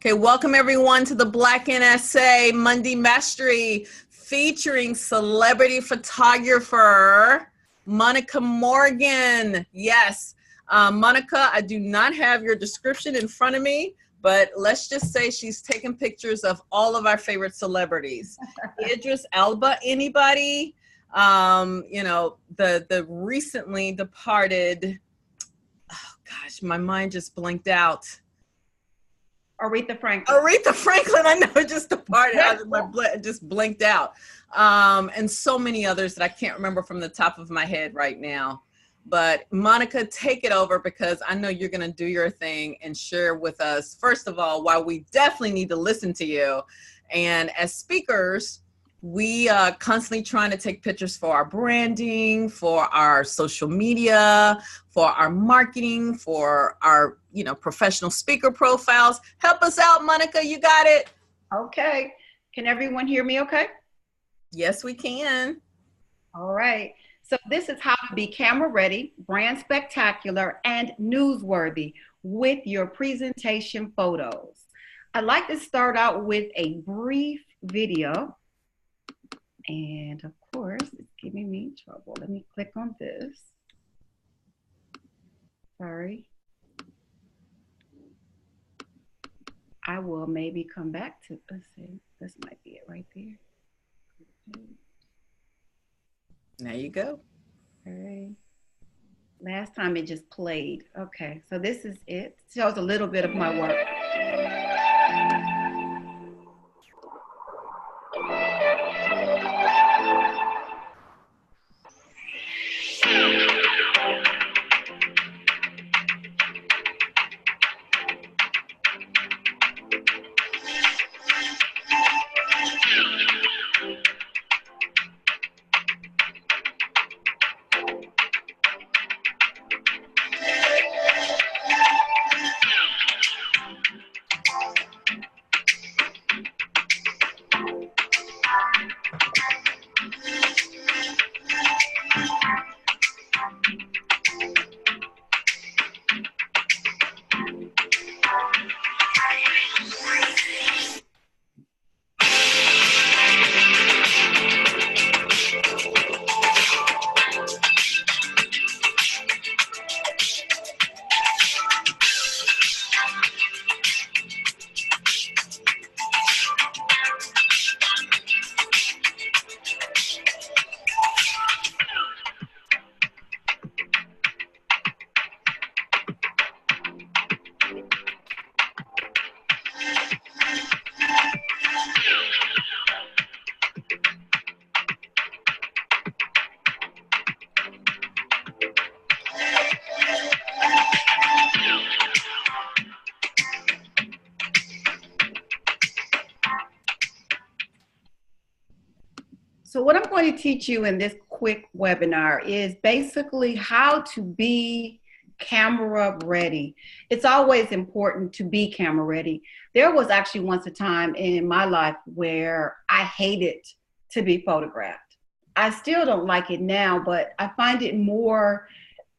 Okay, welcome everyone to the Black NSA Monday Mastery featuring celebrity photographer Monica Morgan. Yes, Monica, I do not have your description in front of me, but let's just say she's taken pictures of all of our favorite celebrities. Idris Elba, anybody? You know, the recently departed, oh gosh, my mind just blinked out. Aretha Franklin. Aretha Franklin, I know, just departed. Just blinked out. And so many others that I can't remember from the top of my head right now. But Monica, take it over, because I know you're going to do your thing and share with us, first of all, why we definitely need to listen to you. And as speakers, we constantly trying to take pictures for our branding, for our social media, for our marketing, for our, you know, professional speaker profiles. Help us out, Monica. You got it. Okay. Can everyone hear me okay? Yes, we can. All right. So this is how to be camera ready, brand spectacular, and newsworthy with your presentation photos. I'd like to start out with a brief video. And of course, it's giving me trouble. Let me click on this. Sorry. I will maybe come back to, let's see, this might be it right there. There you go. All right. Last time it just played. Okay, so this is it. Shows a little bit of my work. So what I'm going to teach you in this quick webinar is basically how to be camera ready. It's always important to be camera ready. There was actually once a time in my life where I hated to be photographed. I still don't like it now, but I find it more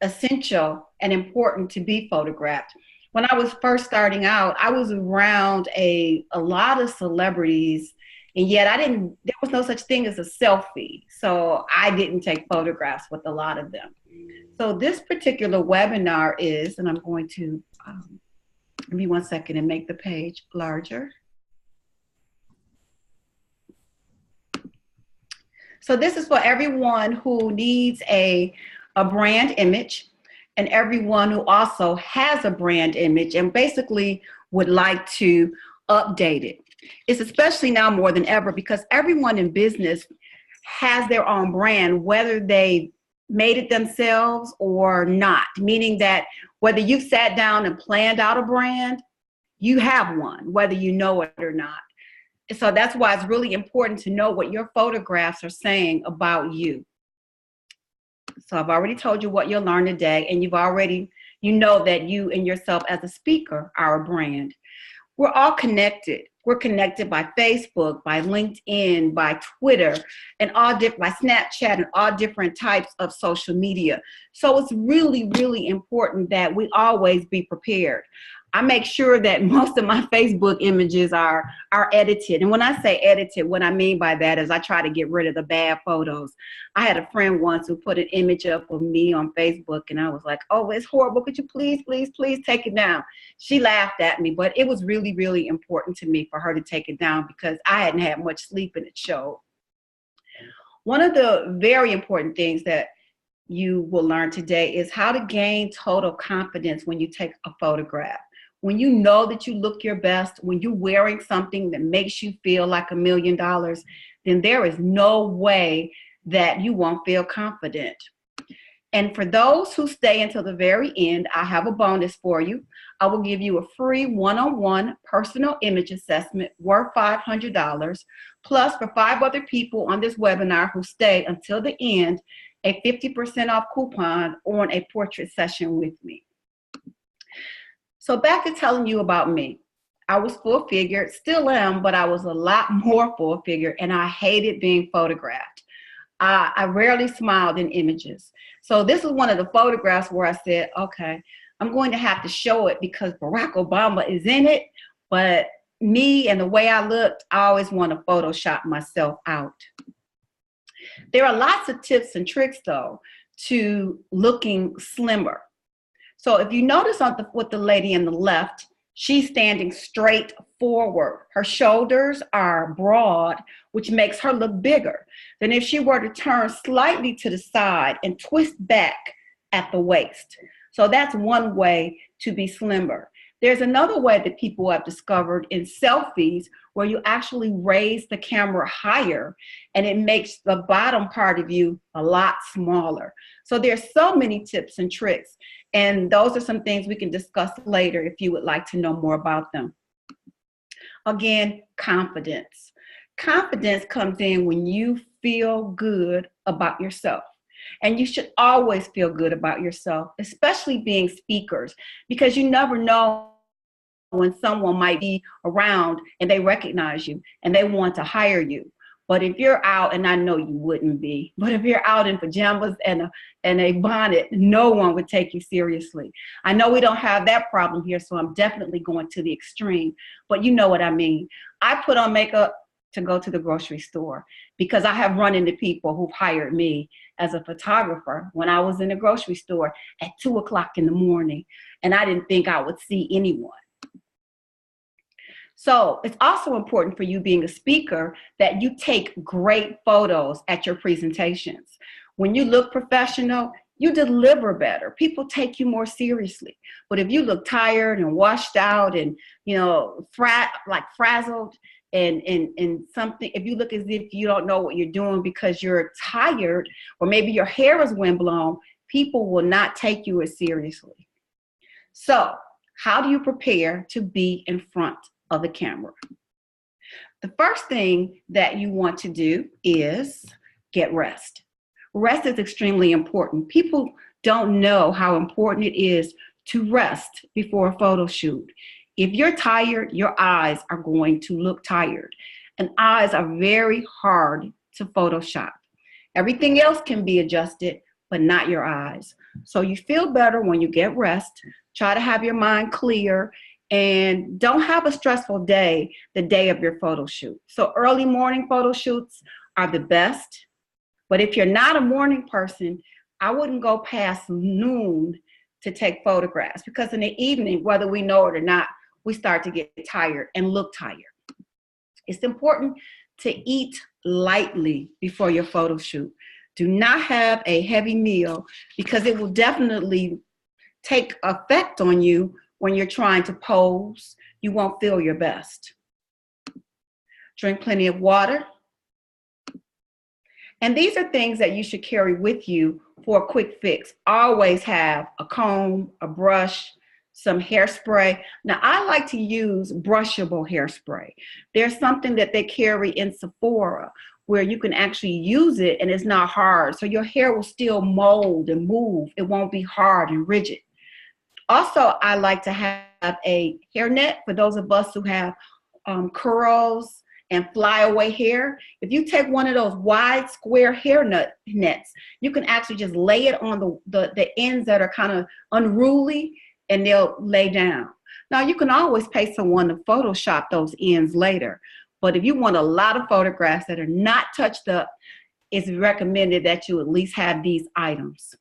essential and important to be photographed. When I was first starting out, I was around a lot of celebrities, and yet there was no such thing as a selfie. So I didn't take photographs with a lot of them. So this particular webinar is, and I'm going to, give me 1 second and make the page larger. So this is for everyone who needs a brand image, and everyone who also has a brand image and basically would like to update it. It's especially now more than ever because everyone in business has their own brand, whether they made it themselves or not, meaning that whether you've sat down and planned out a brand, you have one, whether you know it or not. So that's why it's really important to know what your photographs are saying about you. So I've already told you what you'll learn today, and you know that you and yourself as a speaker are a brand. We're all connected. We're connected by Facebook, by LinkedIn, by Twitter, and by Snapchat, and all different types of social media. So it's really, really important that we always be prepared. I make sure that most of my Facebook images are edited. And when I say edited, what I mean by that is I try to get rid of the bad photos. I had a friend once who put an image up of me on Facebook, and I was like, oh, it's horrible. Could you please, please, please take it down? She laughed at me, but it was really, really important to me for her to take it down because I hadn't had much sleep and it showed. One of the very important things that you will learn today is how to gain total confidence when you take a photograph. When you know that you look your best, when you're wearing something that makes you feel like $1 million, then there is no way that you won't feel confident. And for those who stay until the very end, I have a bonus for you. I will give you a free one-on-one personal image assessment worth $500, plus for 5 other people on this webinar who stay until the end, a 50% off coupon on a portrait session with me. So back to telling you about me. I was full figured, still am, but I was a lot more full figured, and I hated being photographed. I rarely smiled in images. So this is one of the photographs where I said, okay, I'm going to have to show it because Barack Obama is in it, but me and the way I looked, I always want to Photoshop myself out. There are lots of tips and tricks though to looking slimmer. So if you notice with the lady in the left, she's standing straight forward. Her shoulders are broad, which makes her look bigger than if she were to turn slightly to the side and twist back at the waist. So that's one way to be slimmer. There's another way that people have discovered in selfies where you actually raise the camera higher and it makes the bottom part of you a lot smaller. So there's so many tips and tricks. And those are some things we can discuss later if you would like to know more about them. Again, confidence. Confidence comes in when you feel good about yourself. And you should always feel good about yourself, especially being speakers, because you never know when someone might be around and they recognize you and they want to hire you. But if you're out, and I know you wouldn't be, but if you're out in pajamas and a bonnet, no one would take you seriously. I know we don't have that problem here, so I'm definitely going to the extreme, but you know what I mean. I put on makeup to go to the grocery store because I have run into people who've hired me as a photographer when I was in the grocery store at 2 o'clock in the morning, and I didn't think I would see anyone. So it's also important for you being a speaker that you take great photos at your presentations. When you look professional, you deliver better. People take you more seriously. But if you look tired and washed out and, you know, frazzled and something, if you look as if you don't know what you're doing because you're tired, or maybe your hair is windblown, people will not take you as seriously. So how do you prepare to be in front of the camera? The first thing that you want to do is get rest. Rest is extremely important. People don't know how important it is to rest before a photo shoot. If you're tired, your eyes are going to look tired, and eyes are very hard to Photoshop. Everything else can be adjusted, but not your eyes. So you feel better when you get rest. Try to have your mind clear. And don't have a stressful day the day of your photo shoot. So early morning photo shoots are the best. But if you're not a morning person, I wouldn't go past noon to take photographs, because in the evening, whether we know it or not, we start to get tired and look tired. It's important to eat lightly before your photo shoot. Do not have a heavy meal because it will definitely take effect on you. When you're trying to pose, you won't feel your best. Drink plenty of water. And these are things that you should carry with you for a quick fix. Always have a comb, a brush, some hairspray. Now, I like to use brushable hairspray. There's something that they carry in Sephora where you can actually use it and it's not hard. So your hair will still mold and move. It won't be hard and rigid. Also, I like to have a hairnet for those of us who have curls and flyaway hair. If you take one of those wide square hair nets, you can actually just lay it on the ends that are kind of unruly, and they'll lay down. Now, you can always pay someone to Photoshop those ends later. But if you want a lot of photographs that are not touched up, it's recommended that you at least have these items.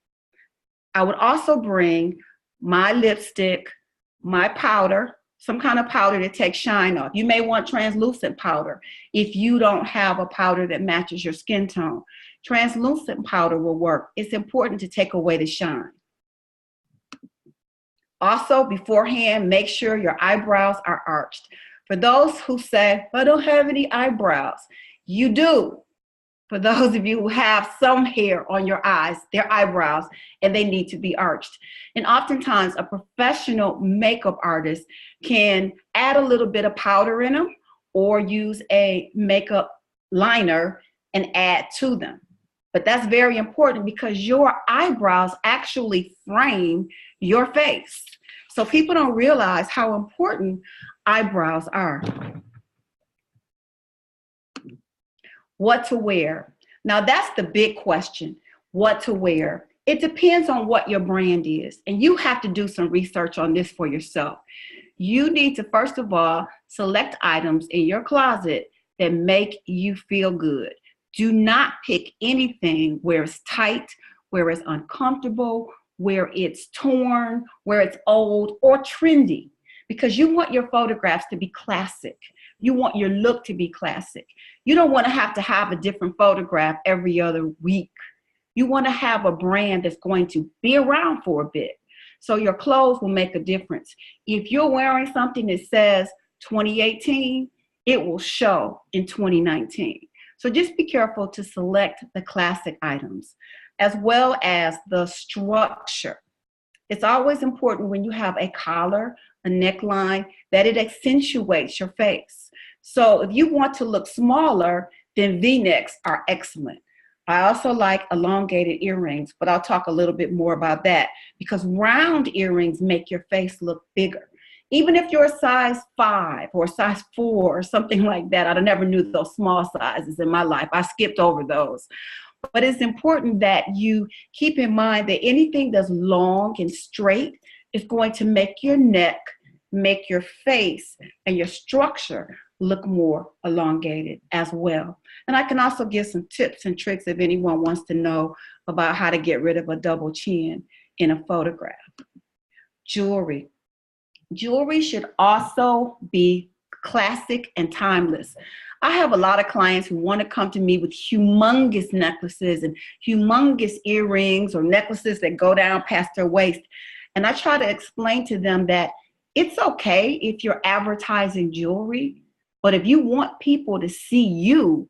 I would also bring my lipstick, my powder, some kind of powder to take shine off. You may want translucent powder if you don't have a powder that matches your skin tone. Translucent powder will work. It's important to take away the shine. Also, beforehand, make sure your eyebrows are arched. For those who say, I don't have any eyebrows, you do. For those of you who have some hair on your eyes, their eyebrows, and they need to be arched. And oftentimes, a professional makeup artist can add a little bit of powder in them or use a makeup liner and add to them. But that's very important because your eyebrows actually frame your face. So people don't realize how important eyebrows are. What to wear? Now that's the big question, what to wear. It depends on what your brand is, and you have to do some research on this for yourself. You need to, first of all, select items in your closet that make you feel good. Do not pick anything where it's tight, where it's uncomfortable, where it's torn, where it's old or trendy, because you want your photographs to be classic. You want your look to be classic. You don't want to have a different photograph every other week. You want to have a brand that's going to be around for a bit. So your clothes will make a difference. If you're wearing something that says 2018, it will show in 2019. So just be careful to select the classic items, as well as the structure. It's always important when you have a collar, a neckline, that it accentuates your face. So if you want to look smaller, then V-necks are excellent. I also like elongated earrings, but I'll talk a little bit more about that because round earrings make your face look bigger. Even if you're a size 5 or a size 4 or something like that, I never knew those small sizes in my life. I skipped over those. But it's important that you keep in mind that anything that's long and straight is going to make your neck, make your face, and your structure look more elongated as well. And I can also give some tips and tricks if anyone wants to know about how to get rid of a double chin in a photograph. Jewelry. Jewelry should also be classic and timeless. I have a lot of clients who want to come to me with humongous necklaces and humongous earrings or necklaces that go down past their waist. And I try to explain to them that it's okay if you're advertising jewelry, but if you want people to see you,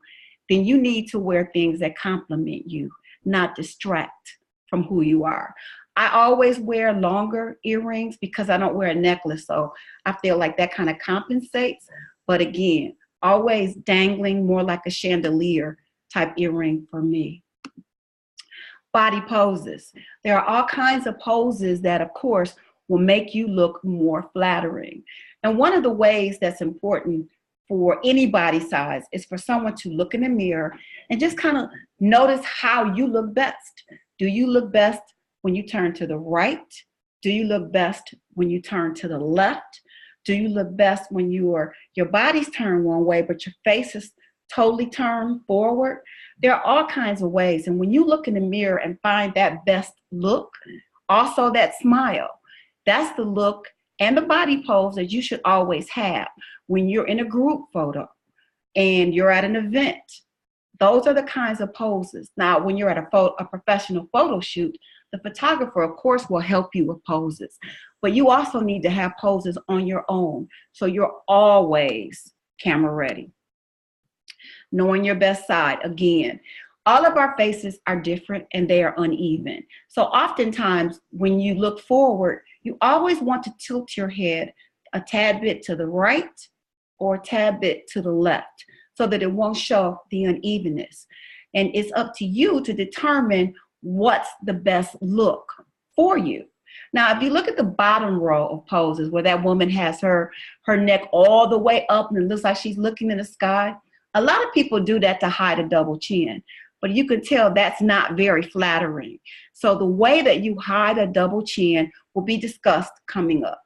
then you need to wear things that complement you, not distract from who you are. I always wear longer earrings because I don't wear a necklace, so I feel like that kind of compensates. But again, always dangling more like a chandelier type earring for me. Body poses. There are all kinds of poses that, of course, will make you look more flattering. And one of the ways that's important for any body size is for someone to look in the mirror and just kind of notice how you look best. Do you look best when you turn to the right? Do you look best when you turn to the left? Do you look best when your body's turned one way, but your face is totally turned forward? There are all kinds of ways. And when you look in the mirror and find that best look, also that smile, that's the look and the body pose that you should always have when you're in a group photo and you're at an event. Those are the kinds of poses. Now, when you're at a professional photo shoot, the photographer, of course, will help you with poses, but you also need to have poses on your own. So you're always camera ready. Knowing your best side, again, all of our faces are different and they are uneven. So oftentimes when you look forward, you always want to tilt your head a tad bit to the right or a tad bit to the left so that it won't show the unevenness. And it's up to you to determine what's the best look for you. Now, if you look at the bottom row of poses where that woman has her neck all the way up and it looks like she's looking in the sky, a lot of people do that to hide a double chin, but you can tell that's not very flattering. So the way that you hide a double chin will be discussed coming up.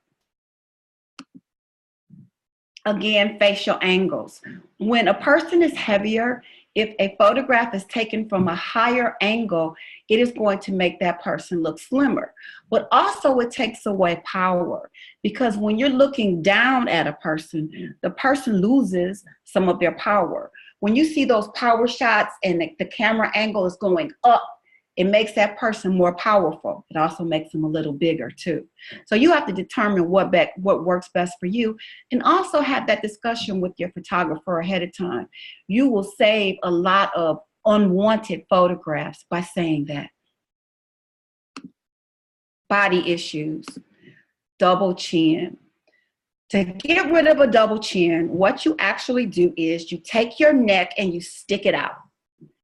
Again, facial angles. When a person is heavier, if a photograph is taken from a higher angle, it is going to make that person look slimmer. But also it takes away power, because when you're looking down at a person, the person loses some of their power. When you see those power shots and the camera angle is going up, it makes that person more powerful. It also makes them a little bigger too. So you have to determine what works best for you, and also have that discussion with your photographer ahead of time. You will save a lot of unwanted photographs by saying that. Body issues, double chin. To get rid of a double chin, what you actually do is you take your neck and you stick it out,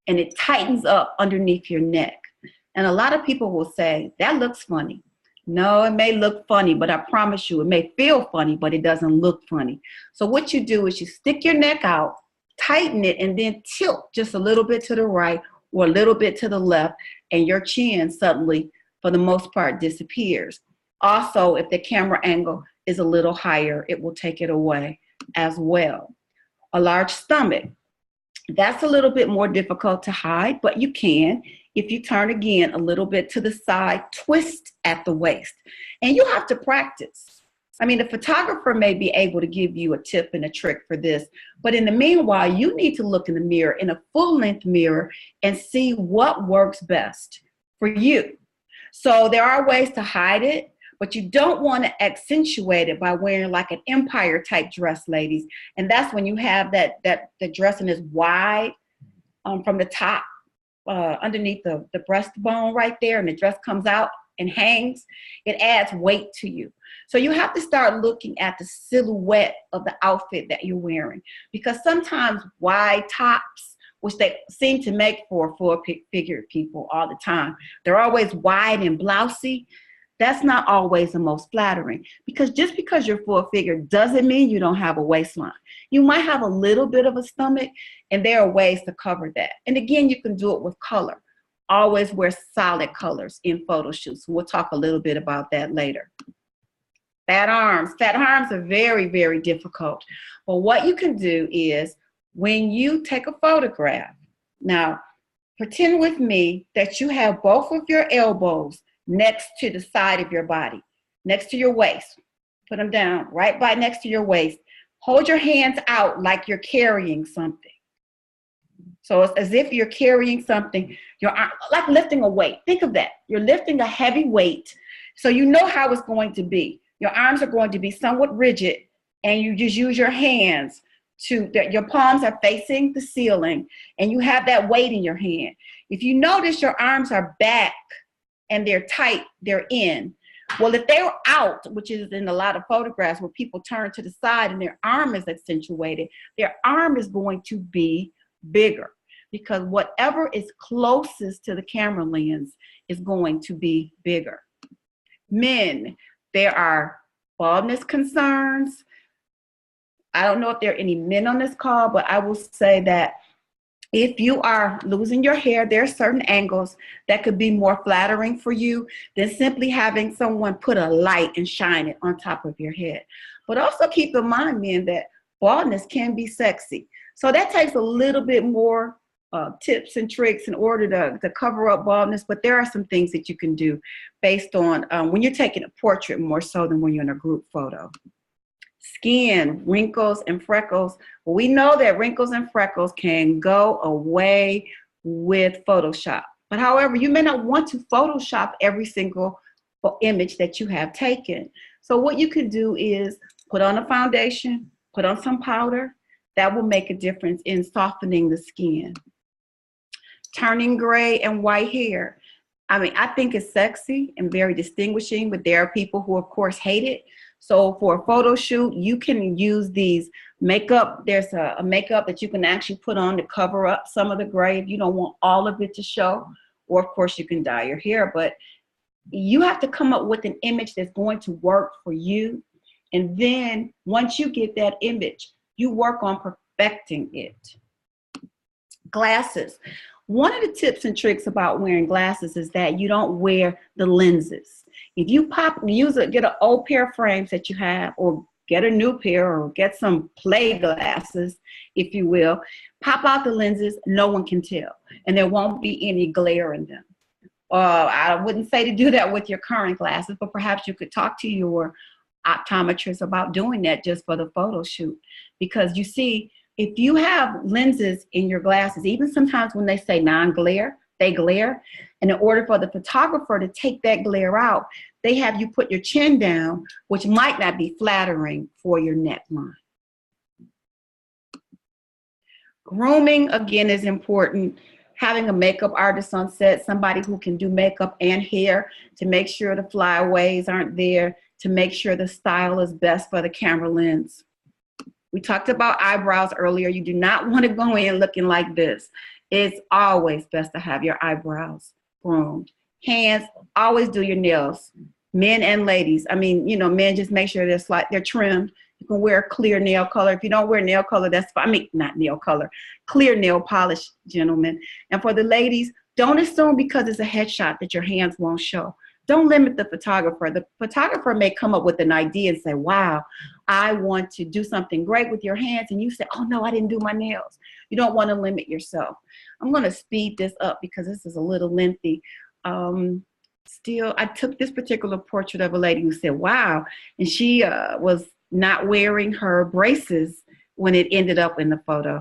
and it tightens up underneath your neck. And a lot of people will say, that looks funny. No, it may look funny, but I promise you, it may feel funny, but it doesn't look funny. So what you do is you stick your neck out, tighten it, and then tilt just a little bit to the right or a little bit to the left, and your chin suddenly, for the most part, disappears. Also, if the camera angle is a little higher, it will take it away as well. A large stomach. That's a little bit more difficult to hide, but you can. If you turn again a little bit to the side, twist at the waist. And you have to practice. I mean, the photographer may be able to give you a tip and a trick for this, but in the meanwhile, you need to look in the mirror, in a full-length mirror, and see what works best for you. So there are ways to hide it, but you don't want to accentuate it by wearing like an empire type dress, ladies. And that's when you have the dressing is wide from the top underneath the breastbone right there, and the dress comes out and hangs. It adds weight to you. So you have to start looking at the silhouette of the outfit that you're wearing, because sometimes wide tops, which they seem to make for full-figured people all the time, they're always wide and blousy. That's not always the most flattering, because just because you're full figure doesn't mean you don't have a waistline. You might have a little bit of a stomach, and there are ways to cover that. And again, you can do it with color. Always wear solid colors in photo shoots. We'll talk a little bit about that later. Fat arms. Fat arms are very, very difficult. But what you can do is when you take a photograph, now pretend with me that you have both of your elbows next to the side of your body, next to your waist. Put them down right by next to your waist. Hold your hands out like you're carrying something. So it's as if you're carrying something, you're like lifting a weight. Think of that. You're lifting a heavy weight. So you know how it's going to be. Your arms are going to be somewhat rigid, and you just use your hands your palms are facing the ceiling, and you have that weight in your hand. If you notice your arms are back, and they're tight, they're in. Well, if they're out, which is in a lot of photographs where people turn to the side and their arm is accentuated, their arm is going to be bigger, because whatever is closest to the camera lens is going to be bigger. Men, there are baldness concerns. I don't know if there are any men on this call, but I will say that if you are losing your hair, there are certain angles that could be more flattering for you than simply having someone put a light and shine it on top of your head. But also keep in mind, men, that baldness can be sexy. So that takes a little bit more tips and tricks in order to cover up baldness. But there are some things that you can do based on when you're taking a portrait more so than when you're in a group photo. Skin, wrinkles, and freckles. Well, we know that wrinkles and freckles can go away with Photoshop. But however, you may not want to Photoshop every single image that you have taken. So what you can do is put on a foundation, put on some powder. That will make a difference in softening the skin. Turning gray and white hair. I mean, I think it's sexy and very distinguishing, but there are people who, of course, hate it. So for a photo shoot, you can use these makeup. There's a makeup that you can actually put on to cover up some of the gray if you don't want all of it to show. Or, of course, you can dye your hair. But you have to come up with an image that's going to work for you. And then once you get that image, you work on perfecting it. Glasses. One of the tips and tricks about wearing glasses is that you don't wear the lenses. If you get an old pair of frames that you have, or get a new pair or get some play glasses, if you will. Pop out the lenses, no one can tell, and there won't be any glare in them. I wouldn't say to do that with your current glasses, but perhaps you could talk to your optometrist about doing that just for the photo shoot. Because you see, if you have lenses in your glasses, even sometimes when they say non-glare, they glare. And in order for the photographer to take that glare out, they have you put your chin down, which might not be flattering for your neckline. Grooming, again, is important. Having a makeup artist on set, somebody who can do makeup and hair to make sure the flyaways aren't there, to make sure the style is best for the camera lens. We talked about eyebrows earlier. You do not want to go in looking like this. It's always best to have your eyebrows groomed. Hands, always do your nails. Men and ladies. I mean, you know, men just make sure they're trimmed. You can wear clear nail color. If you don't wear nail color, that's fine. I mean, not nail color, clear nail polish, gentlemen. And for the ladies, don't assume because it's a headshot that your hands won't show. Don't limit the photographer. The photographer may come up with an idea and say, wow, I want to do something great with your hands. And you say, oh no, I didn't do my nails. You don't want to limit yourself. I'm going to speed this up because this is a little lengthy. Still, I took this particular portrait of a lady who said, wow, and she was not wearing her braces when it ended up in the photo.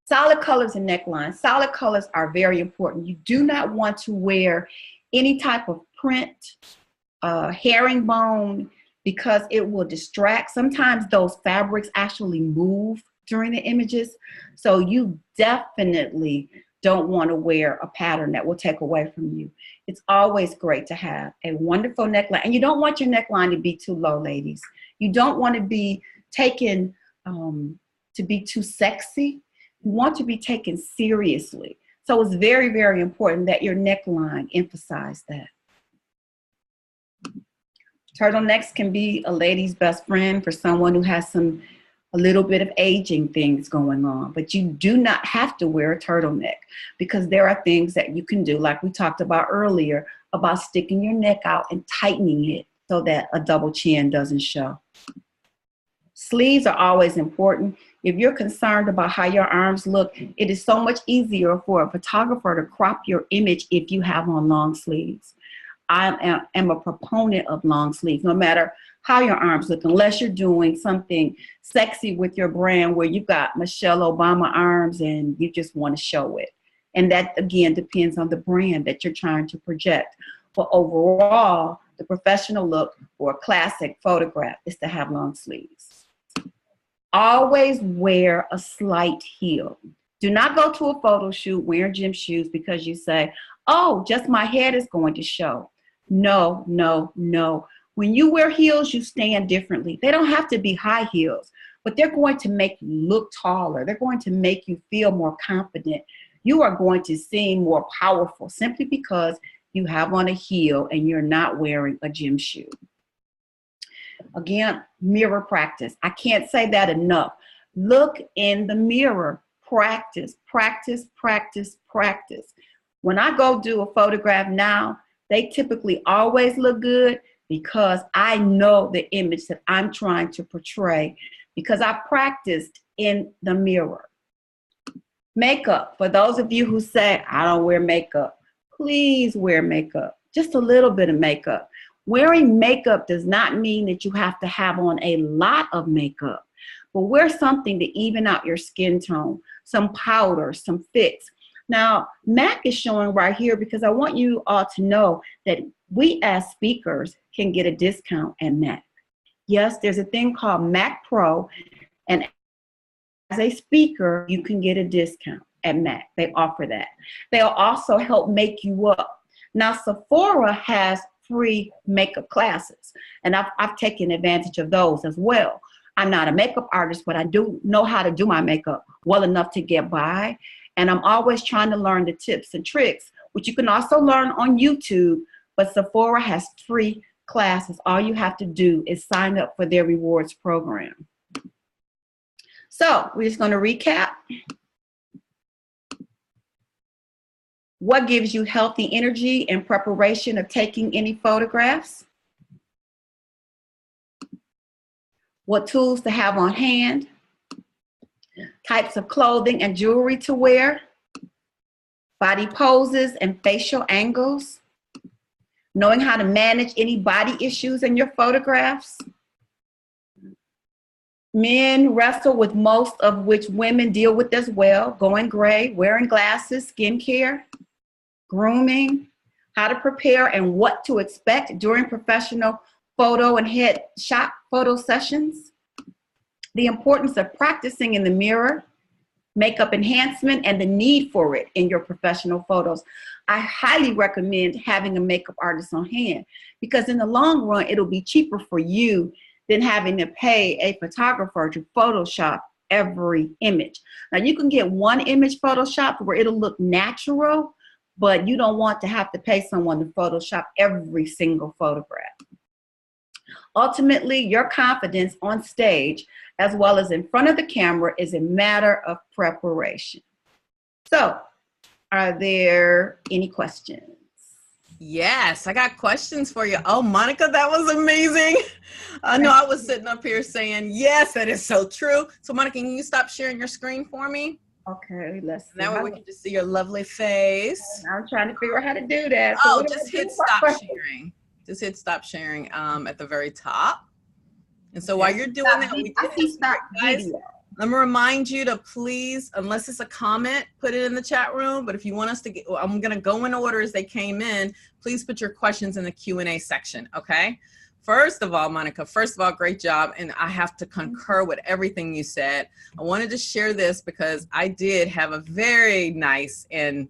Solid colors and necklines. Solid colors are very important. You do not want to wear any type of print, herringbone, because it will distract. Sometimes those fabrics actually move during the images. So you definitely don't want to wear a pattern that will take away from you. It's always great to have a wonderful neckline. And you don't want your neckline to be too low, ladies. You don't want to be taken to be too sexy. You want to be taken seriously. So it's very, very important that your neckline emphasize that. Turtlenecks can be a lady's best friend for someone who has a little bit of aging things going on, but you do not have to wear a turtleneck because there are things that you can do, like we talked about earlier, about sticking your neck out and tightening it so that a double chin doesn't show. Sleeves are always important. If you're concerned about how your arms look, it is so much easier for a photographer to crop your image if you have on long sleeves. I am a proponent of long sleeves, no matter how your arms look, unless you're doing something sexy with your brand where you've got Michelle Obama arms and you just want to show it. And that, again, depends on the brand that you're trying to project. But overall, the professional look for a classic photograph is to have long sleeves. Always wear a slight heel. Do not go to a photo shoot wearing gym shoes because you say, oh, just my head is going to show. No, no, no. When you wear heels, you stand differently. They don't have to be high heels, but they're going to make you look taller. They're going to make you feel more confident. You are going to seem more powerful simply because you have on a heel and you're not wearing a gym shoe. Again, mirror practice. I can't say that enough. Look in the mirror. Practice, practice, practice, practice. When I go do a photograph now, they typically always look good because I know the image that I'm trying to portray because I practiced in the mirror. Makeup. For those of you who say, I don't wear makeup, please wear makeup. Just a little bit of makeup. Wearing makeup does not mean that you have to have on a lot of makeup, but wear something to even out your skin tone, some powder, some fix. Now, MAC is showing right here because I want you all to know that we as speakers can get a discount at MAC. Yes, there's a thing called MAC Pro, and as a speaker, you can get a discount at MAC. They offer that. They'll also help make you up. Now, Sephora has free makeup classes, and I've taken advantage of those as well. I'm not a makeup artist, but I do know how to do my makeup well enough to get by. And I'm always trying to learn the tips and tricks, which you can also learn on YouTube. But Sephora has free classes. All you have to do is sign up for their rewards program. So we're just going to recap. What gives you healthy energy in preparation of taking any photographs? what tools to have on hand, types of clothing and jewelry to wear, body poses and facial angles, knowing how to manage any body issues in your photographs. Men wrestle with most of which women deal with as well: going gray, wearing glasses, skincare, grooming, how to prepare and what to expect during professional photo and headshot photo sessions, the importance of practicing in the mirror, makeup enhancement, and the need for it in your professional photos. I highly recommend having a makeup artist on hand, because in the long run, it'll be cheaper for you than having to pay a photographer to Photoshop every image. Now, you can get one image Photoshopped where it'll look natural, but you don't want to have to pay someone to Photoshop every single photograph. Ultimately, your confidence on stage as well as in front of the camera is a matter of preparation. So, are there any questions? Yes, I got questions for you. Oh, Monica, that was amazing. I know I was sitting up here saying, yes, that is so true. So, Monica, can you stop sharing your screen for me? Okay, let's see. That way we can just see your lovely face. I'm trying to figure out how to do that. So just hit stop sharing. Just hit stop sharing at the very top. And so while you're doing that, I see stop video. Let me remind you to please, unless it's a comment, put it in the chat room. But if you want us to get, I'm going to go in order as they came in. Please put your questions in the Q&A section, okay? First of all, Monica, great job. And I have to concur with everything you said. I wanted to share this because I did have a very nice and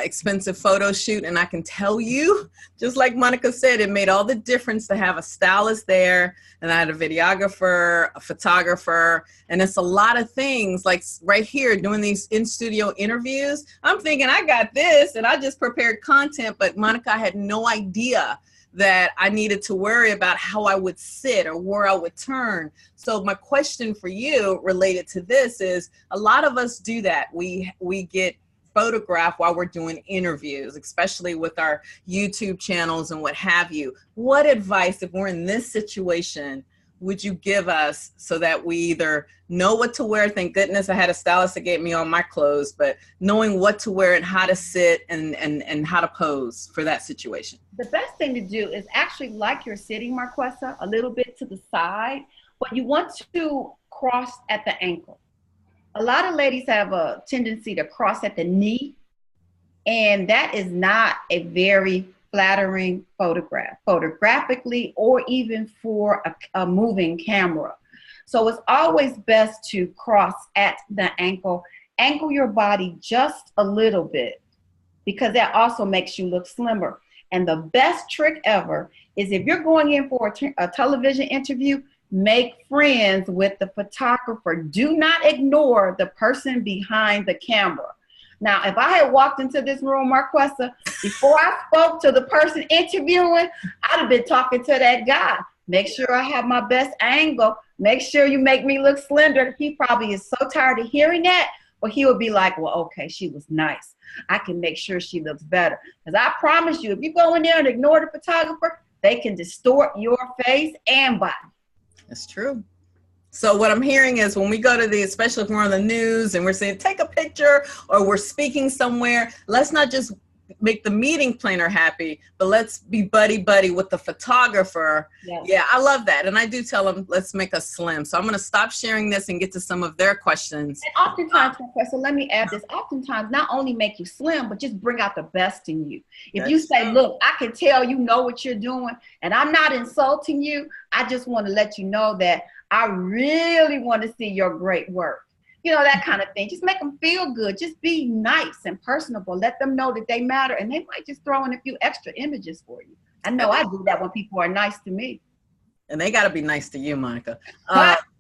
expensive photo shoot. And I can tell you, just like Monica said, it made all the difference to have a stylist there. And I had a videographer, a photographer, and it's a lot of things like right here doing these in-studio interviews. I'm thinking I got this and I just prepared content, but Monica, I had no idea that I needed to worry about how I would sit or where I would turn. So my question for you related to this is, a lot of us do that. We get photographed while we're doing interviews, especially with our YouTube channels and what have you. What advice, if we're in this situation, would you give us so that we either know what to wear? Thank goodness I had a stylist that gave me all my clothes, but knowing what to wear and how to sit and how to pose for that situation. The best thing to do is actually, like you're sitting, Marquesa, a little bit to the side, but you want to cross at the ankle. A lot of ladies have a tendency to cross at the knee, and that is not a very flattering photograph, photographically, or even for a moving camera. So it's always best to cross at the ankle, angle your body just a little bit, because that also makes you look slimmer. And the best trick ever is, if you're going in for a television interview, make friends with the photographer. Do not ignore the person behind the camera. Now, if I had walked into this room, Marquesa, before I spoke to the person interviewing, I'd have been talking to that guy. Make sure I have my best angle. Make sure you make me look slender. He probably is so tired of hearing that, but he would be like, well, okay, she was nice. I can make sure she looks better. Because I promise you, if you go in there and ignore the photographer, they can distort your face and body. That's true. So what I'm hearing is, when we go to especially if we're on the news and we're saying, take a picture, or we're speaking somewhere, let's not just make the meeting planner happy, but let's be buddy with the photographer. Yes. Yeah, I love that. And I do tell them, let's make us slim. So I'm going to stop sharing this and get to some of their questions. And oftentimes, Professor, let me add this, oftentimes not only make you slim, but just bring out the best in you. If you say, look, I can tell you know what you're doing, and I'm not insulting you, I just want to let you know that I really want to see your great work. You know, that kind of thing. Just make them feel good. Just be nice and personable. Let them know that they matter, and they might just throw in a few extra images for you. I know I do that when people are nice to me. And they got to be nice to you, Monica.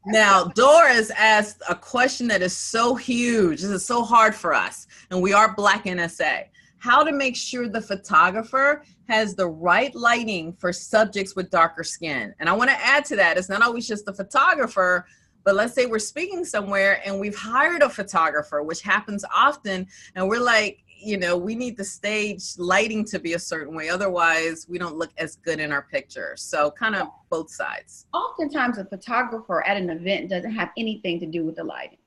Now, Doris asked a question that is so huge. This is so hard for us, and we are Black NSA. How to make sure the photographer has the right lighting for subjects with darker skin. And I want to add to that, it's not always just the photographer, but let's say we're speaking somewhere and we've hired a photographer, which happens often, and we're like, you know, we need the stage lighting to be a certain way. Otherwise, we don't look as good in our picture. So kind of both sides. Oftentimes, a photographer at an event doesn't have anything to do with the lighting.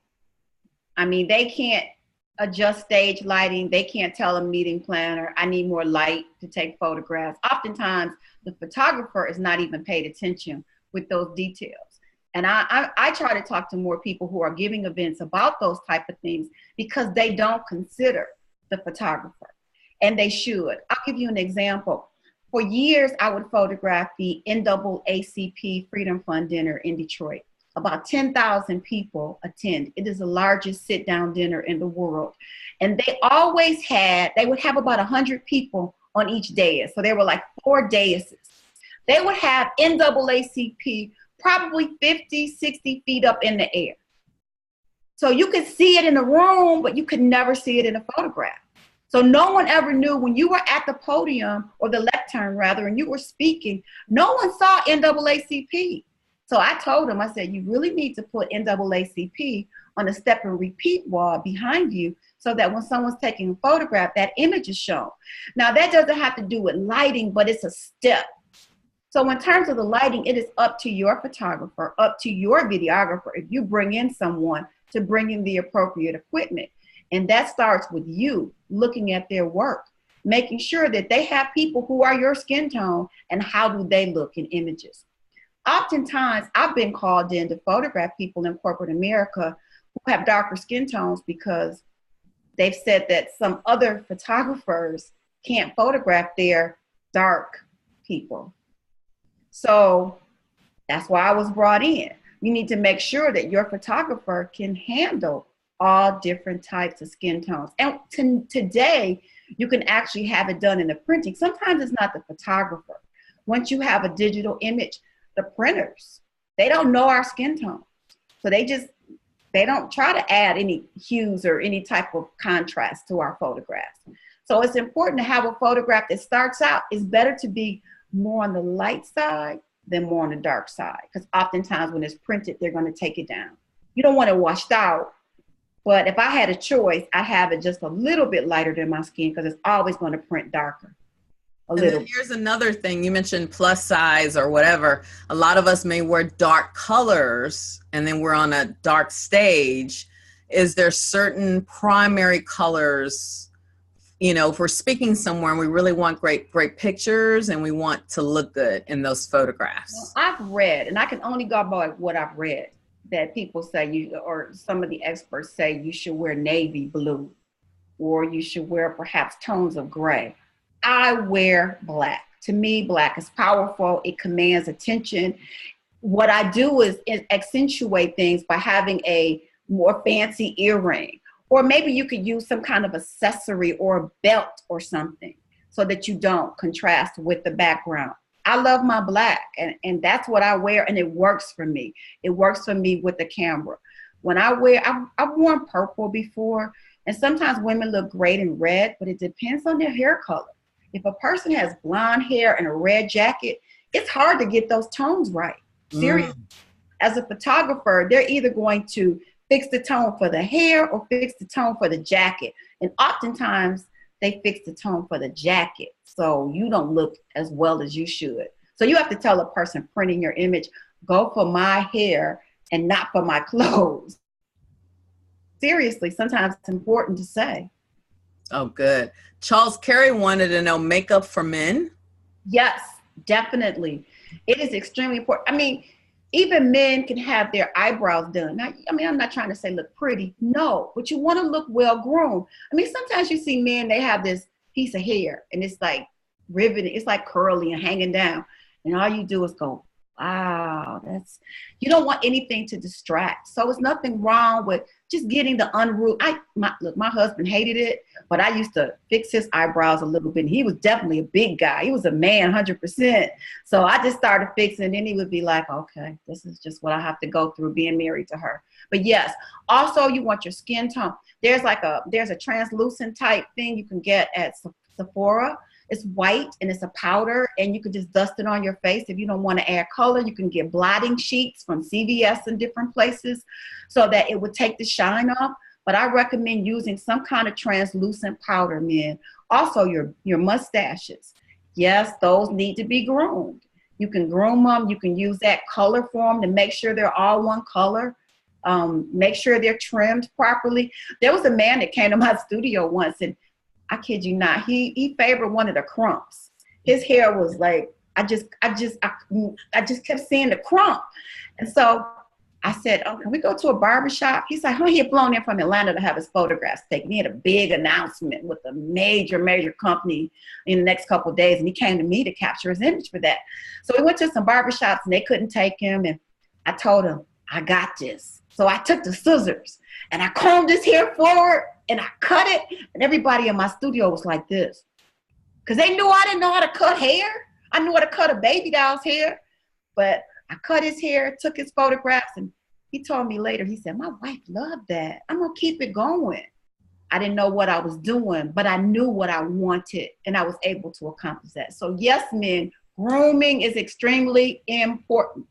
I mean, they can't adjust stage lighting. They can't tell a meeting planner, I need more light to take photographs. Oftentimes, the photographer is not even paid attention with those details. And I try to talk to more people who are giving events about those type of things because they don't consider the photographer, and they should. I'll give you an example. For years, I would photograph the NAACP Freedom Fund dinner in Detroit. About 10,000 people attend. It is the largest sit-down dinner in the world. And they would have about 100 people on each dais. So there were like 4 daises. They would have NAACP probably 50, 60 feet up in the air. So you could see it in the room, but you could never see it in a photograph. So no one ever knew when you were at the podium, or the lectern rather, and you were speaking, no one saw NAACP. So I told him, I said, you really need to put NAACP on a step and repeat wall behind you so that when someone's taking a photograph, that image is shown. Now that doesn't have to do with lighting, but it's a step. So in terms of the lighting, it is up to your photographer, up to your videographer, if you bring in someone, to bring in the appropriate equipment. And that starts with you looking at their work, making sure that they have people who are your skin tone and how do they look in images. Oftentimes, I've been called in to photograph people in corporate America who have darker skin tones because they've said that some other photographers can't photograph their dark people. So that's why I was brought in. You need to make sure that your photographer can handle all different types of skin tones. And today, you can actually have it done in the printing. Sometimes it's not the photographer. Once you have a digital image, the printers, they don't know our skin tone. So they don't try to add any hues or any type of contrast to our photographs. So it's important to have a photograph that starts out, it's better to be more on the light side than more on the dark side. Because oftentimes when it's printed, they're going to take it down. You don't want it washed out. But if I had a choice, I'd have it just a little bit lighter than my skin because it's always going to print darker. And then here's another thing. You mentioned plus size or whatever. A lot of us may wear dark colors and then we're on a dark stage. Is there certain primary colors, you know, if we're speaking somewhere and we really want great pictures and we want to look good in those photographs? Well, I've read, and I can only go by what I've read, that people say or some of the experts say you should wear navy blue, or you should wear perhaps tones of gray. I wear black. To me, black is powerful. It commands attention. What I do is accentuate things by having a more fancy earring, or maybe you could use some kind of accessory or a belt or something so that you don't contrast with the background. I love my black, and that's what I wear, and it works for me. It works for me with the camera. When I've worn purple before, and sometimes women look great in red, but it depends on their hair color. If a person has blonde hair and a red jacket, it's hard to get those tones right. Seriously. As a photographer, they're either going to fix the tone for the hair or fix the tone for the jacket. And oftentimes they fix the tone for the jacket, so you don't look as well as you should. So you have to tell a person printing your image, go for my hair and not for my clothes. Seriously, sometimes it's important to say. Oh, good. Charles Carey wanted to know makeup for men. Yes, definitely. It is extremely important. I mean, even men can have their eyebrows done. Now, I mean, I'm not trying to say look pretty. No, but you want to look well groomed. I mean, sometimes you see men, they have this piece of hair and it's like riveted. It's like curly and hanging down. And all you do is go, wow, you don't want anything to distract. So it's nothing wrong with just getting the unruly. Look, my husband hated it, but I used to fix his eyebrows a little bit. He was definitely a big guy. He was a man, 100%. So I just started fixing, and then he would be like, okay, this is just what I have to go through being married to her. But yes, also you want your skin tone. There's a translucent type thing you can get at Sephora. It's white and it's a powder, and you can just dust it on your face. If you don't want to add color, you can get blotting sheets from CVS and different places so that it would take the shine off. but I recommend using some kind of translucent powder, men. Also, your mustaches. Yes, those need to be groomed. You can groom them. You can use that color form to make sure they're all one color. Make sure they're trimmed properly. There was a man that came to my studio once, and I kid you not, he favored one of the crumps. His hair was like, I just kept seeing the crump. And so I said, oh, can we go to a barbershop? He's like, oh, he had flown in from Atlanta to have his photographs taken. He had a big announcement with a major company in the next couple of days. And he came to me to capture his image for that. So we went to some barbershops and they couldn't take him. And I told him, I got this. So I took the scissors and I combed his hair forward and I cut it. And everybody in my studio was like this. Because they knew I didn't know how to cut hair. I knew how to cut a baby doll's hair. But I cut his hair, took his photographs, and he told me later, he said, my wife loved that. I'm going to keep it going. I didn't know what I was doing, but I knew what I wanted, and I was able to accomplish that. So yes, men, grooming is extremely important.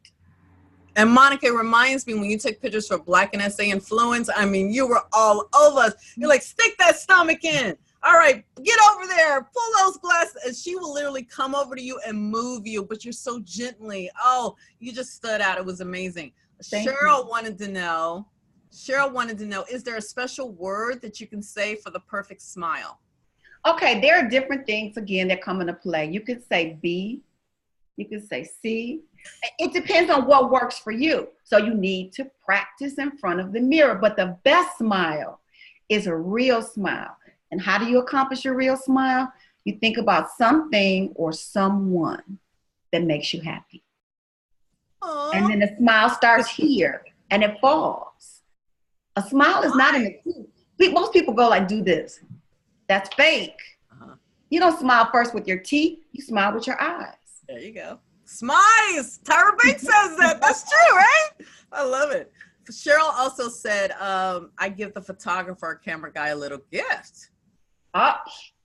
And Monica, it reminds me when you took pictures for Black and SA Influence, I mean, you were all over us. You're like, stick that stomach in. All right, get over there, pull those glasses. And she will literally come over to you and move you, but you're so gently. Oh, you just stood out. It was amazing. Cheryl wanted to know, is there a special word that you can say for the perfect smile? Okay, there are different things, again, that come into play. You could say B, you could say C. It depends on what works for you. So you need to practice in front of the mirror. But the best smile is a real smile. And how do you accomplish a real smile? You think about something or someone that makes you happy. Aww. And then the smile starts here and it falls. A smile is not in the teeth. Most people go like, do this. That's fake. You don't smile first with your teeth. You smile with your eyes. There you go. Smiles. Tyra Banks says that. That's true, right? I love it. Cheryl also said, I give the photographer or camera guy a little gift. Oh,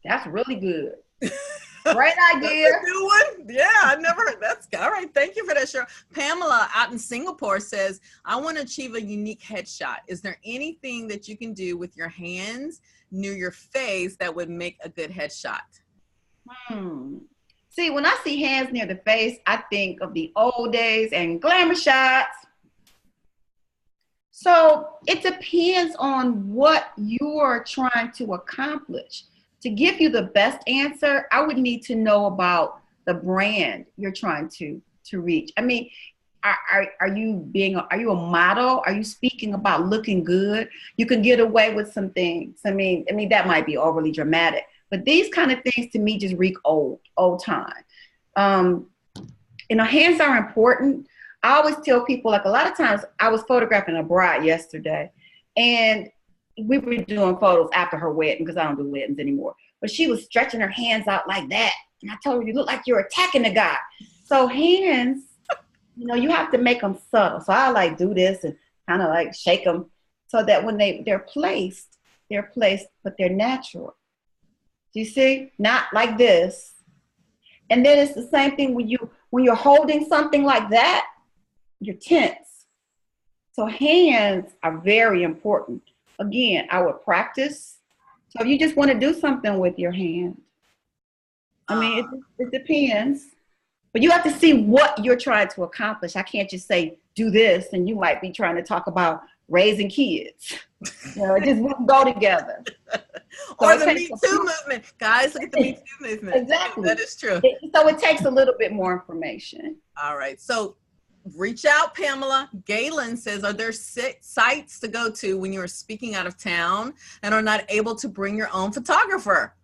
that's really good. Great idea. That's a good one. Yeah, I never heard. That's all right. Thank you for that, Cheryl. Pamela out in Singapore says, I want to achieve a unique headshot. Is there anything that you can do with your hands near your face that would make a good headshot? See, when I see hands near the face, I think of the old days and glamour shots. So it depends on what you're trying to accomplish. To give you the best answer, I would need to know about the brand you're trying to reach. I mean, are you a model? Are you speaking about looking good? You can get away with some things. I mean that might be overly dramatic, but these kind of things to me just reek old time. Hands are important. I always tell people, like, a lot of times I was photographing a bride yesterday and we were doing photos after her wedding because I don't do weddings anymore. But she was stretching her hands out like that. And I told her, you look like you're attacking the guy. So hands, you have to make them subtle. So I like do this and kind of like shake them so that when they're placed, but they're natural. Do you see? Not like this. And then it's the same thing when you're holding something like that, you're tense. So hands are very important. Again, I would practice. So if you just want to do something with your hand, it depends. But you have to see what you're trying to accomplish. I can't just say, do this, and you might be trying to talk about raising kids. It just wouldn't go together. Or the Me Too movement. Guys, look at the Me Too movement. Exactly. That is true. So it takes a little bit more information. All right. So reach out, Pamela. Galen says, are there sites to go to when you are speaking out of town and are not able to bring your own photographer?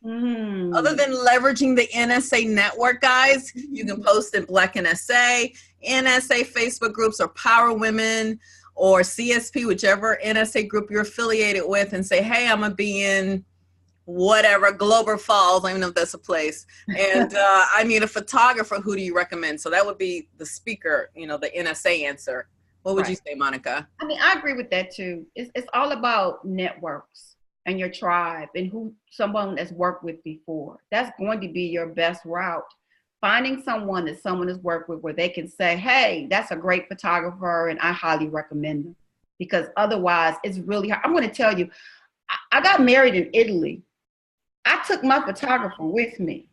Other than leveraging the NSA network, guys, you can post in Black NSA, NSA Facebook groups, or Power Women, or CSP, whichever NSA group you're affiliated with, and say, hey, I'm going to be in whatever, Global Falls, I don't even know if that's a place, and I need a photographer. Who do you recommend? So that would be the speaker, the NSA answer. What would you say, Monica? I agree with that too. It's all about networks and your tribe and someone that's worked with before. That's going to be your best route. Finding someone has worked with where they can say, hey, that's a great photographer and I highly recommend them. because otherwise it's really hard. I'm going to tell you, I got married in Italy. I took my photographer with me.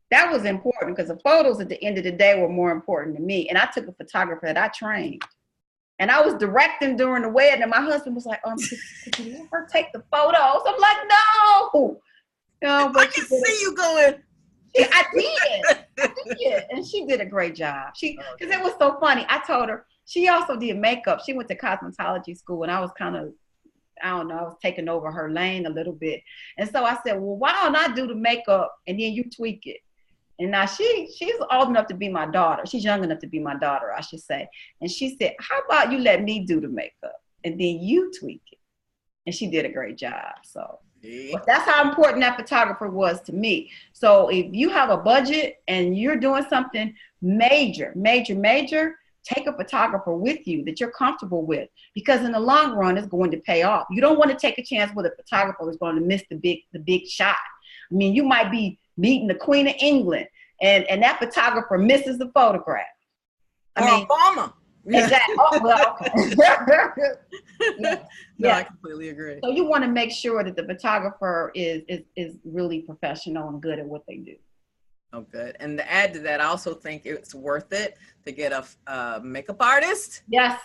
That was important because the photos at the end of the day were more important to me. And I took a photographer that I trained. And I was directing during the wedding, and my husband was like, could you let her take the photos? I'm like, no. No, but I can see you going. I did. And she did a great job. Because it was so funny. I told her, she also did makeup. She went to cosmetology school, and I was kind of, I don't know, I was taking over her lane a little bit. And so I said, well, why don't I do the makeup and then you tweak it? And now she's old enough to be my daughter. She's young enough to be my daughter, I should say. And she said, how about you let me do the makeup and then you tweak it? And she did a great job. So but that's how important that photographer was to me. So if you have a budget and you're doing something major, take a photographer with you that you're comfortable with, because in the long run, it's going to pay off. You don't want to take a chance with a photographer who's going to miss the big shot. I mean, you might be meeting the Queen of England and that photographer misses the photograph. Obama. Exactly. Oh, well, okay. No, I completely agree. So you want to make sure that the photographer is really professional and good at what they do. Oh, good. And to add to that, I also think it's worth it to get a makeup artist. Yes.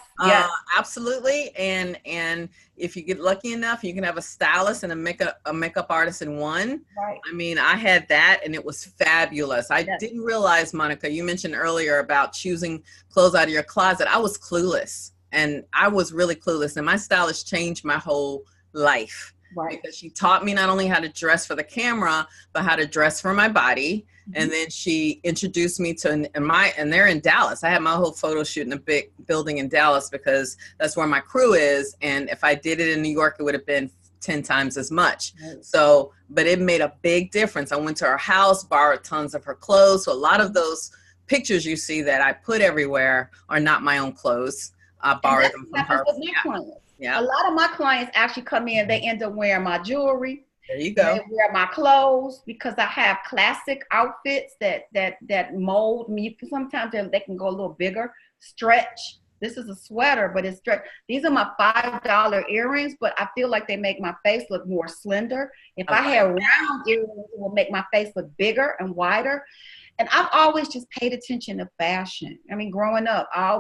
Absolutely. And if you get lucky enough, you can have a stylist and a makeup artist in one. Right. I mean, I had that and it was fabulous. I didn't realize, Monica, you mentioned earlier about choosing clothes out of your closet. I was clueless, and I was really clueless. And my stylist changed my whole life. Right. Because she taught me not only how to dress for the camera, but how to dress for my body. Mm-hmm. And then she introduced me to, and they're in Dallas. I had my whole photo shoot in a big building in Dallas because that's where my crew is. And if I did it in New York, it would have been 10 times as much. Right. So, but it made a big difference. I went to her house, borrowed tons of her clothes. So a lot of those pictures you see that I put everywhere are not my own clothes. I borrowed them from her. Yeah. A lot of my clients actually come in, they end up wearing my jewelry. There you go. They wear my clothes because I have classic outfits that mold me. Sometimes they can go a little bigger, stretch. This is a sweater, but it's stretch. These are my $5 earrings, but I feel like they make my face look more slender. If I had round earrings, it will make my face look bigger and wider. And I've always just paid attention to fashion. I mean, growing up, I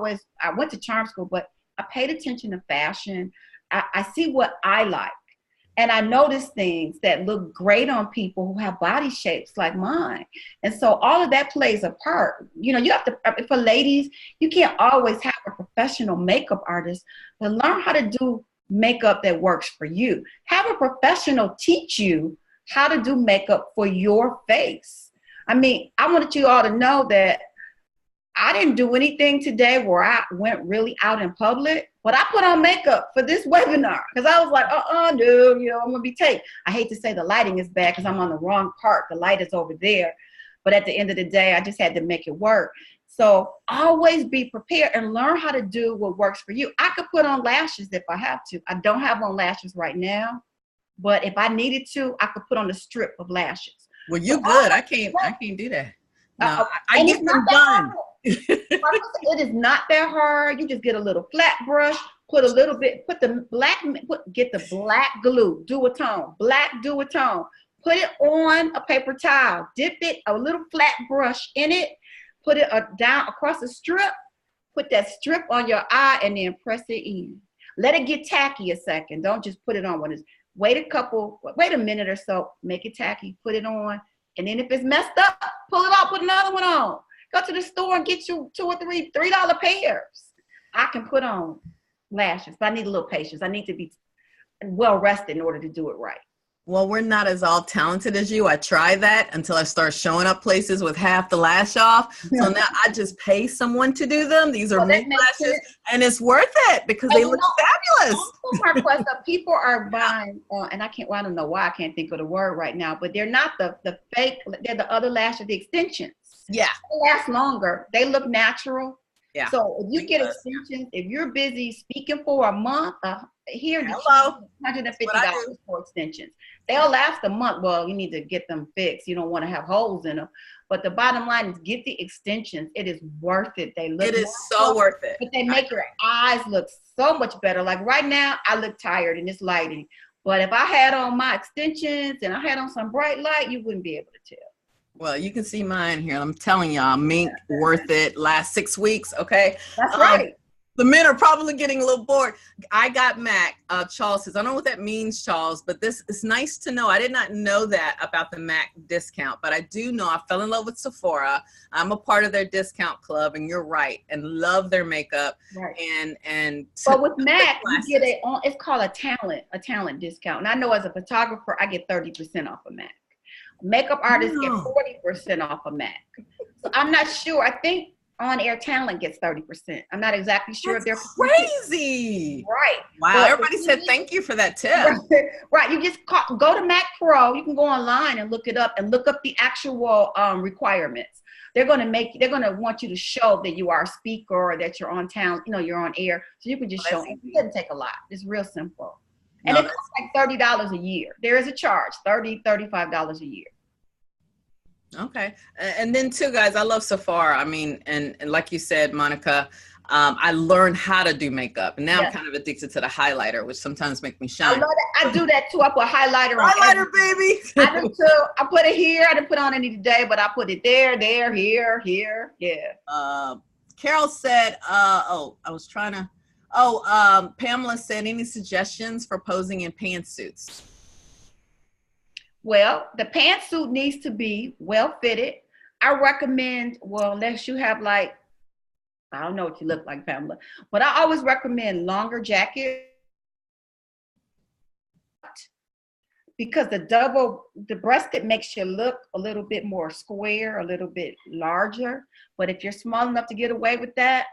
went to charm school, but I paid attention to fashion. I see what I like. And I notice things that look great on people who have body shapes like mine. And so all of that plays a part. You know, you have to, for ladies, you can't always have a professional makeup artist, but learn how to do makeup that works for you. Have a professional teach you how to do makeup for your face. I mean, I wanted you all to know that I didn't do anything today where I went really out in public, but I put on makeup for this webinar because I was like, dude, you know, I'm gonna be taped. I hate to say the lighting is bad because I'm on the wrong part. The light is over there. But at the end of the day, I just had to make it work. So always be prepared and learn how to do what works for you. I could put on lashes if I have to. I don't have on lashes right now, but if I needed to, I could put on a strip of lashes. Well, you good. I can't do that. No, I get them done. It is not that hard. You just get a little flat brush, put a little bit, get the black glue, black duotone, put it on a paper towel, dip it, a little flat brush in it, put it down across the strip, put that strip on your eye and then press it in. Let it get tacky a second. Don't just put it on when it's, wait a minute or so, make it tacky, put it on. And then if it's messed up, pull it off, put another one on. Go to the store and get you $2 or $3 pairs. I can put on lashes, but I need a little patience. I need to be well rested in order to do it right. Well, we're not as all talented as you. I tried that until I started showing up places with half the lash off. So now I just pay someone to do them. These are mink lashes, and it's worth it because they look fabulous. Also, people are buying, and I don't know why I can't think of the word right now, but they're not the fake, they're the other lashes, the extensions. Yeah. They last longer. They look natural. Yeah. So if you get extensions, if you're busy speaking for a month, here $150 for extensions. They'll last a month. Well, you need to get them fixed. You don't want to have holes in them. But the bottom line is get the extensions. It is worth it. They look it is so worth it. but they make your eyes look so much better. Like right now, I look tired in this lighting. But if I had on my extensions and I had on some bright light, you wouldn't be able to tell. Well, you can see mine here. I'm telling y'all, mink worth it. Last 6 weeks, okay? That's right. The men are probably getting a little bored. I got MAC. Charles says, I don't know what that means, Charles, but this is nice to know. I did not know that about the MAC discount, but I do know I fell in love with Sephora. I'm a part of their discount club, and you're right, and love their makeup. Right. And but with MAC, you get it's called a talent discount. And I know as a photographer, I get 30% off of MAC. Makeup artists get 40% off of MAC. So I'm not sure. I think on-air talent gets 30%. I'm not exactly sure. That's crazy. Right. Wow. But everybody said thank you for that tip. Right. You just go to Mac Pro. You can go online and look it up and look up the actual requirements. They're going to want you to show that you are a speaker or that you're on talent, you're on air. So you can just show it. It doesn't take a lot. It's real simple. And it costs like $30 a year. There is a charge, $35 a year. Okay. And then too, guys, I love Sephora. I mean, and like you said, Monica, I learned how to do makeup, and now I'm kind of addicted to the highlighter, which sometimes make me shine. I love that. I do that too. I put highlighter on. Highlighter, baby. I do too. I put it here. I didn't put on any today, but I put it there, here. Yeah. Carol said, Pamela said, any suggestions for posing in pantsuits? Well, the pantsuit needs to be well fitted. I recommend, unless you have I don't know what you look like, Pamela, but I always recommend longer jackets because the breasted makes you look a little bit more square, a little bit larger. But if you're small enough to get away with that,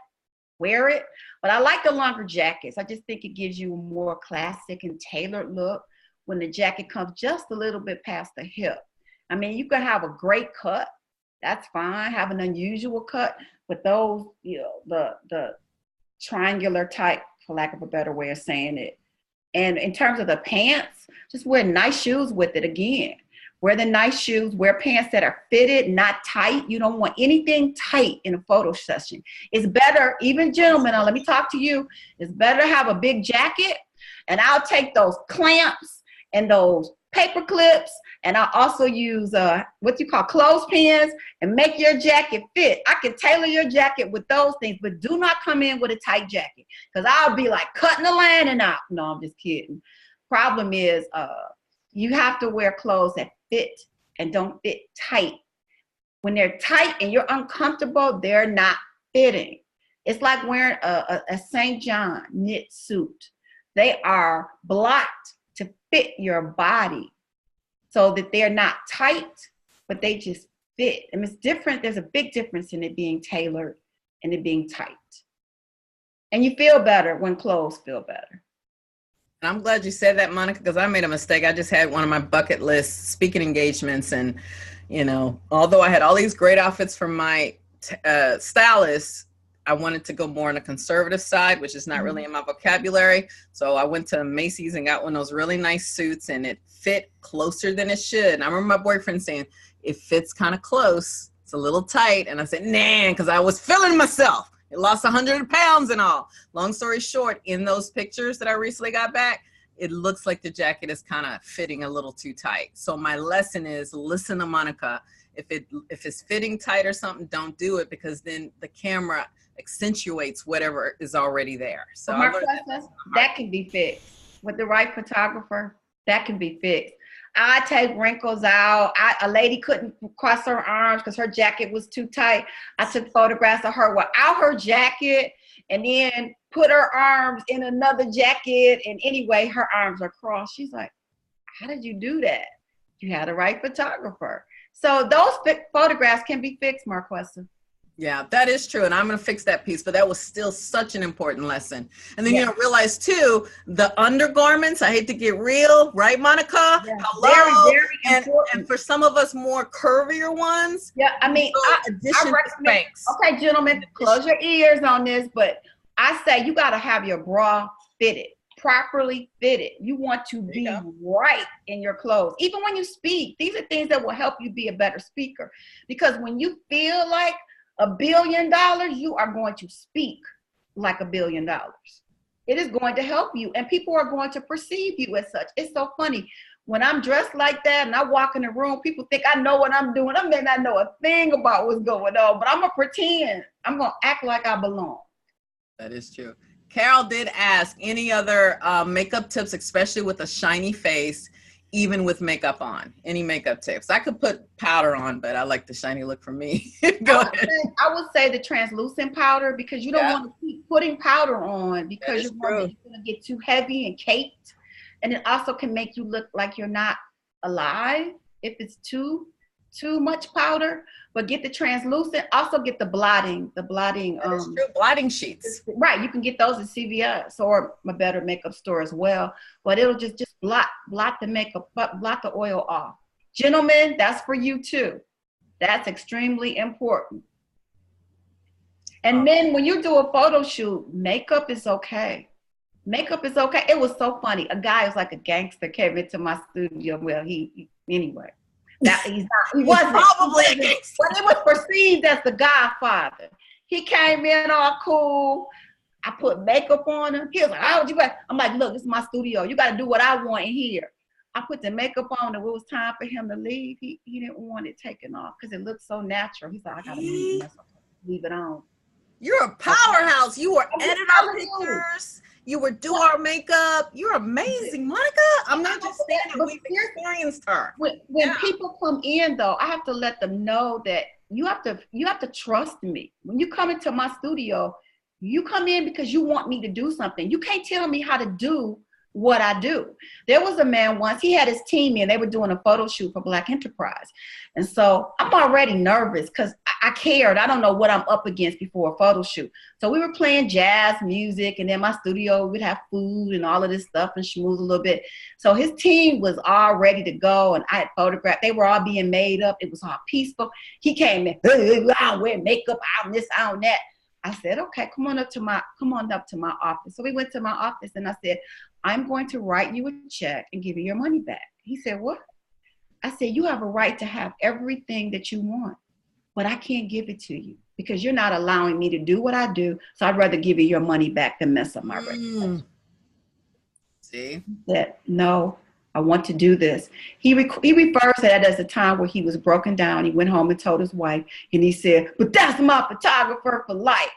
wear it. But I like the longer jackets. I just think it gives you a more classic and tailored look when the jacket comes just a little bit past the hip. I mean, you can have a great cut. That's fine. Have an unusual cut. But those, the triangular type, for lack of a better way of saying it. And in terms of the pants, just wear nice shoes with it again. Wear the nice shoes, wear pants that are fitted, not tight. You don't want anything tight in a photo session. It's better, even gentlemen, let me talk to you. It's better to have a big jacket, and I'll take those clamps and those paper clips, and I'll also use what you call clothespins and make your jacket fit. I can tailor your jacket with those things, but do not come in with a tight jacket because I'll be like cutting the lining out. No, I'm just kidding. Problem is you have to wear clothes that fit and don't fit tight. When they're tight and you're uncomfortable, they're not fitting. It's like wearing a St. John knit suit. They are blocked to fit your body so that they're not tight, but they just fit. And it's different. There's a big difference in it being tailored and it being tight. And you feel better when clothes feel better. And I'm glad you said that, Monica, because I made a mistake. I just had one of my bucket list speaking engagements. And, although I had all these great outfits from my stylist, I wanted to go more on the conservative side, which is not really in my vocabulary. So I went to Macy's and got one of those really nice suits, and it fit closer than it should. And I remember my boyfriend saying, it fits kind of close. It's a little tight. And I said, nah, because I was feeling myself. It lost 100 pounds and all. Long story short, in those pictures that I recently got back, it looks like the jacket is kind of fitting a little too tight. So my lesson is listen to Monica. If it's fitting tight or something, don't do it, because then the camera accentuates whatever is already there. So that can be fixed with the right photographer. That can be fixed. I take wrinkles out. A lady couldn't cross her arms because her jacket was too tight. I took photographs of her without her jacket and then put her arms in another jacket. And anyway, her arms are crossed. She's like, how did you do that? You had the right photographer. So those photographs can be fixed, Marquessa. Yeah, that is true. And I'm going to fix that piece, but that was still such an important lesson. And then, realize too, the undergarments, I hate to get real, right, Monica? Yeah. Hello. Very important. And for some of us more curvier ones. Yeah, I mean, I recommend, okay, gentlemen, close your ears on this, but I say you got to have your bra fitted properly fitted. You want to be right in your clothes. Even when you speak, these are things that will help you be a better speaker. Because when you feel like $1 billion, you are going to speak like $1 billion. It is going to help you, and people are going to perceive you as such. It's so funny. When I'm dressed like that and I walk in the room, people think I know what I'm doing. I may not know a thing about what's going on, but I'm going to pretend. I'm going to act like I belong. That is true. Carol did ask any other makeup tips, especially with a shiny face, even with makeup on. Any makeup tips? I could put powder on, but I like the shiny look for me. Go ahead. I would say the translucent powder, because you don't want to keep putting powder on because you're going to get too heavy and caked. And it also can make you look like you're not alive if it's too much powder. But get the translucent. Also get the blotting. The blotting. That is true. Blotting sheets. Right. You can get those at CVS or a better makeup store as well. But it'll just blot the makeup, blot the oil off. Gentlemen, that's for you too. That's extremely important. And men, when you do a photo shoot, makeup is okay. Makeup is okay. It was so funny. A guy who's like a gangster came into my studio. Well, anyway. That he wasn't probably a gangster. But it was perceived as the Godfather. He came in all cool. I put makeup on him. He was like, "How would you?" I'm like, "Look, this is my studio. You got to do what I want in here." I put the makeup on, and when it was time for him to leave, he didn't want it taken off because it looked so natural. He's like, "I gotta leave it on." You're a powerhouse. You were edit our pictures. You would do our makeup. You're amazing, Monica. I'm not just saying that. We've experienced her. When people come in, though, I have to let them know that you have to trust me. When you come into my studio, you come in because you want me to do something. You can't tell me how to do what I do. There was a man once, he had his team in, they were doing a photo shoot for Black Enterprise. And so I'm already nervous because I cared. I don't know what I'm up against before a photo shoot. So we were playing jazz music, and in my studio we'd have food and all of this stuff and schmooze a little bit. So his team was all ready to go, and I had photographed. They were all being made up. It was all peaceful. He came in, I don't wear makeup, I don't this, I don't that. I said, okay, come on up to my office. So we went to my office, and I said, I'm going to write you a check and give you your money back. He said, what? I said, you have a right to have everything that you want, but I can't give it to you because you're not allowing me to do what I do. So I'd rather give you your money back than mess up my reputation. See? That no, I want to do this. He refers to that as a time where he was broken down. He went home and told his wife, and he said, but that's my photographer for life.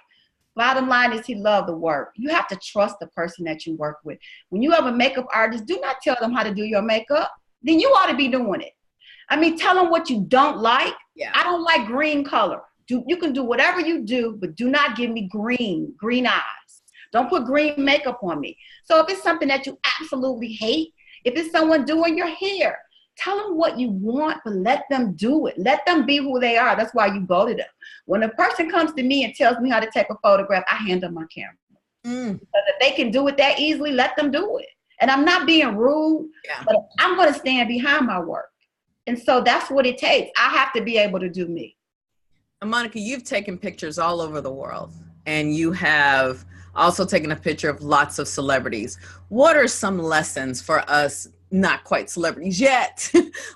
Bottom line is he loved the work. You have to trust the person that you work with. When you have a makeup artist, do not tell them how to do your makeup. Then you ought to be doing it. I mean, tell them what you don't like. Yeah. I don't like green color. You can do whatever you do, but do not give me green eyes. Don't put green makeup on me. So if it's something that you absolutely hate, if it's someone doing your hair, tell them what you want, but let them do it. Let them be who they are. That's why you go to them. When a person comes to me and tells me how to take a photograph, I hand them my camera. Because if they can do it that easily, let them do it. And I'm not being rude, but I'm going to stand behind my work. And so that's what it takes. I have to be able to do me. And Monica, you've taken pictures all over the world, and you have also taken a picture of lots of celebrities. What are some lessons for us, not quite celebrities yet,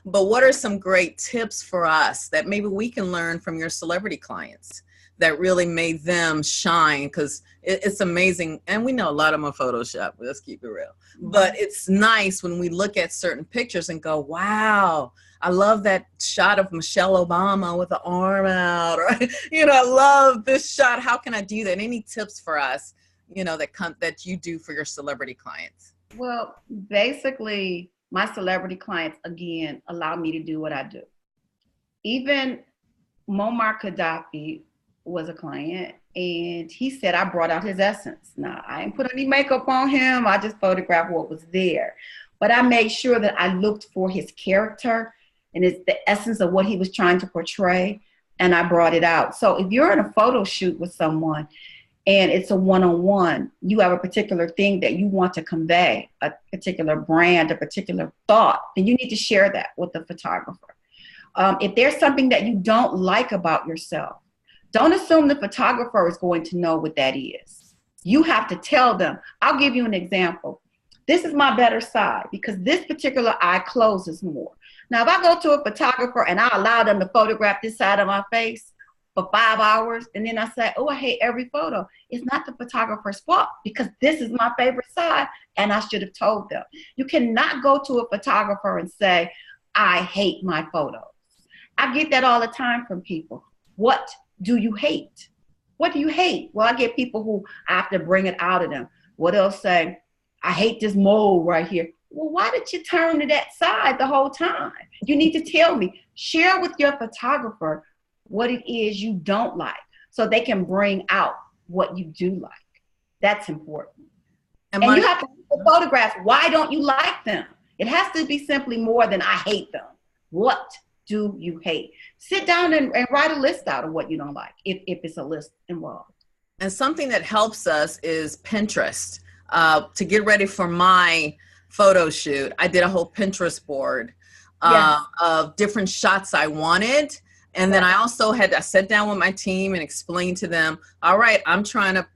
but what are some great tips for us that maybe we can learn from your celebrity clients that really made them shine? Because it's amazing. And we know a lot of them are Photoshop. Let's keep it real. But it's nice when we look at certain pictures and go, wow, I love that shot of Michelle Obama with the arm out. Or, I love this shot. How can I do that? Any tips for us, that you do for your celebrity clients? Well, basically, my celebrity clients, again, allow me to do what I do. Even Muammar Gaddafi was a client, and he said I brought out his essence. Now, I didn't put any makeup on him. I just photographed what was there. But I made sure that I looked for his character and it's the essence of what he was trying to portray, and I brought it out. So if you're in a photo shoot with someone and it's a one-on-one, you have a particular thing that you want to convey, a particular brand, a particular thought, then you need to share that with the photographer. If there's something that you don't like about yourself, don't assume the photographer is going to know what that is. You have to tell them. I'll give you an example. this is my better side because this particular eye closes more. Now, if I go to a photographer and I allow them to photograph this side of my face for 5 hours, and then I say, oh, I hate every photo, it's not the photographer's fault because this is my favorite side and I should have told them. You cannot go to a photographer and say, I hate my photos. I get that all the time from people. What do you hate? What do you hate? Well, I get people who I have to bring it out of them. What they'll say, I hate this mole right here. Well, why did you turn to that side the whole time? You need to tell me. Share with your photographer what it is you don't like so they can bring out what you do like. That's important. And you have to photograph. Why don't you like them? It has to be simply more than I hate them. What do you hate? Sit down and write a list out of what you don't like, if it's a list involved. And something that helps us is Pinterest. To get ready for my photo shoot, I did a whole Pinterest board of different shots I wanted. And then I also I sat down with my team and explained to them, all right, I'm trying to,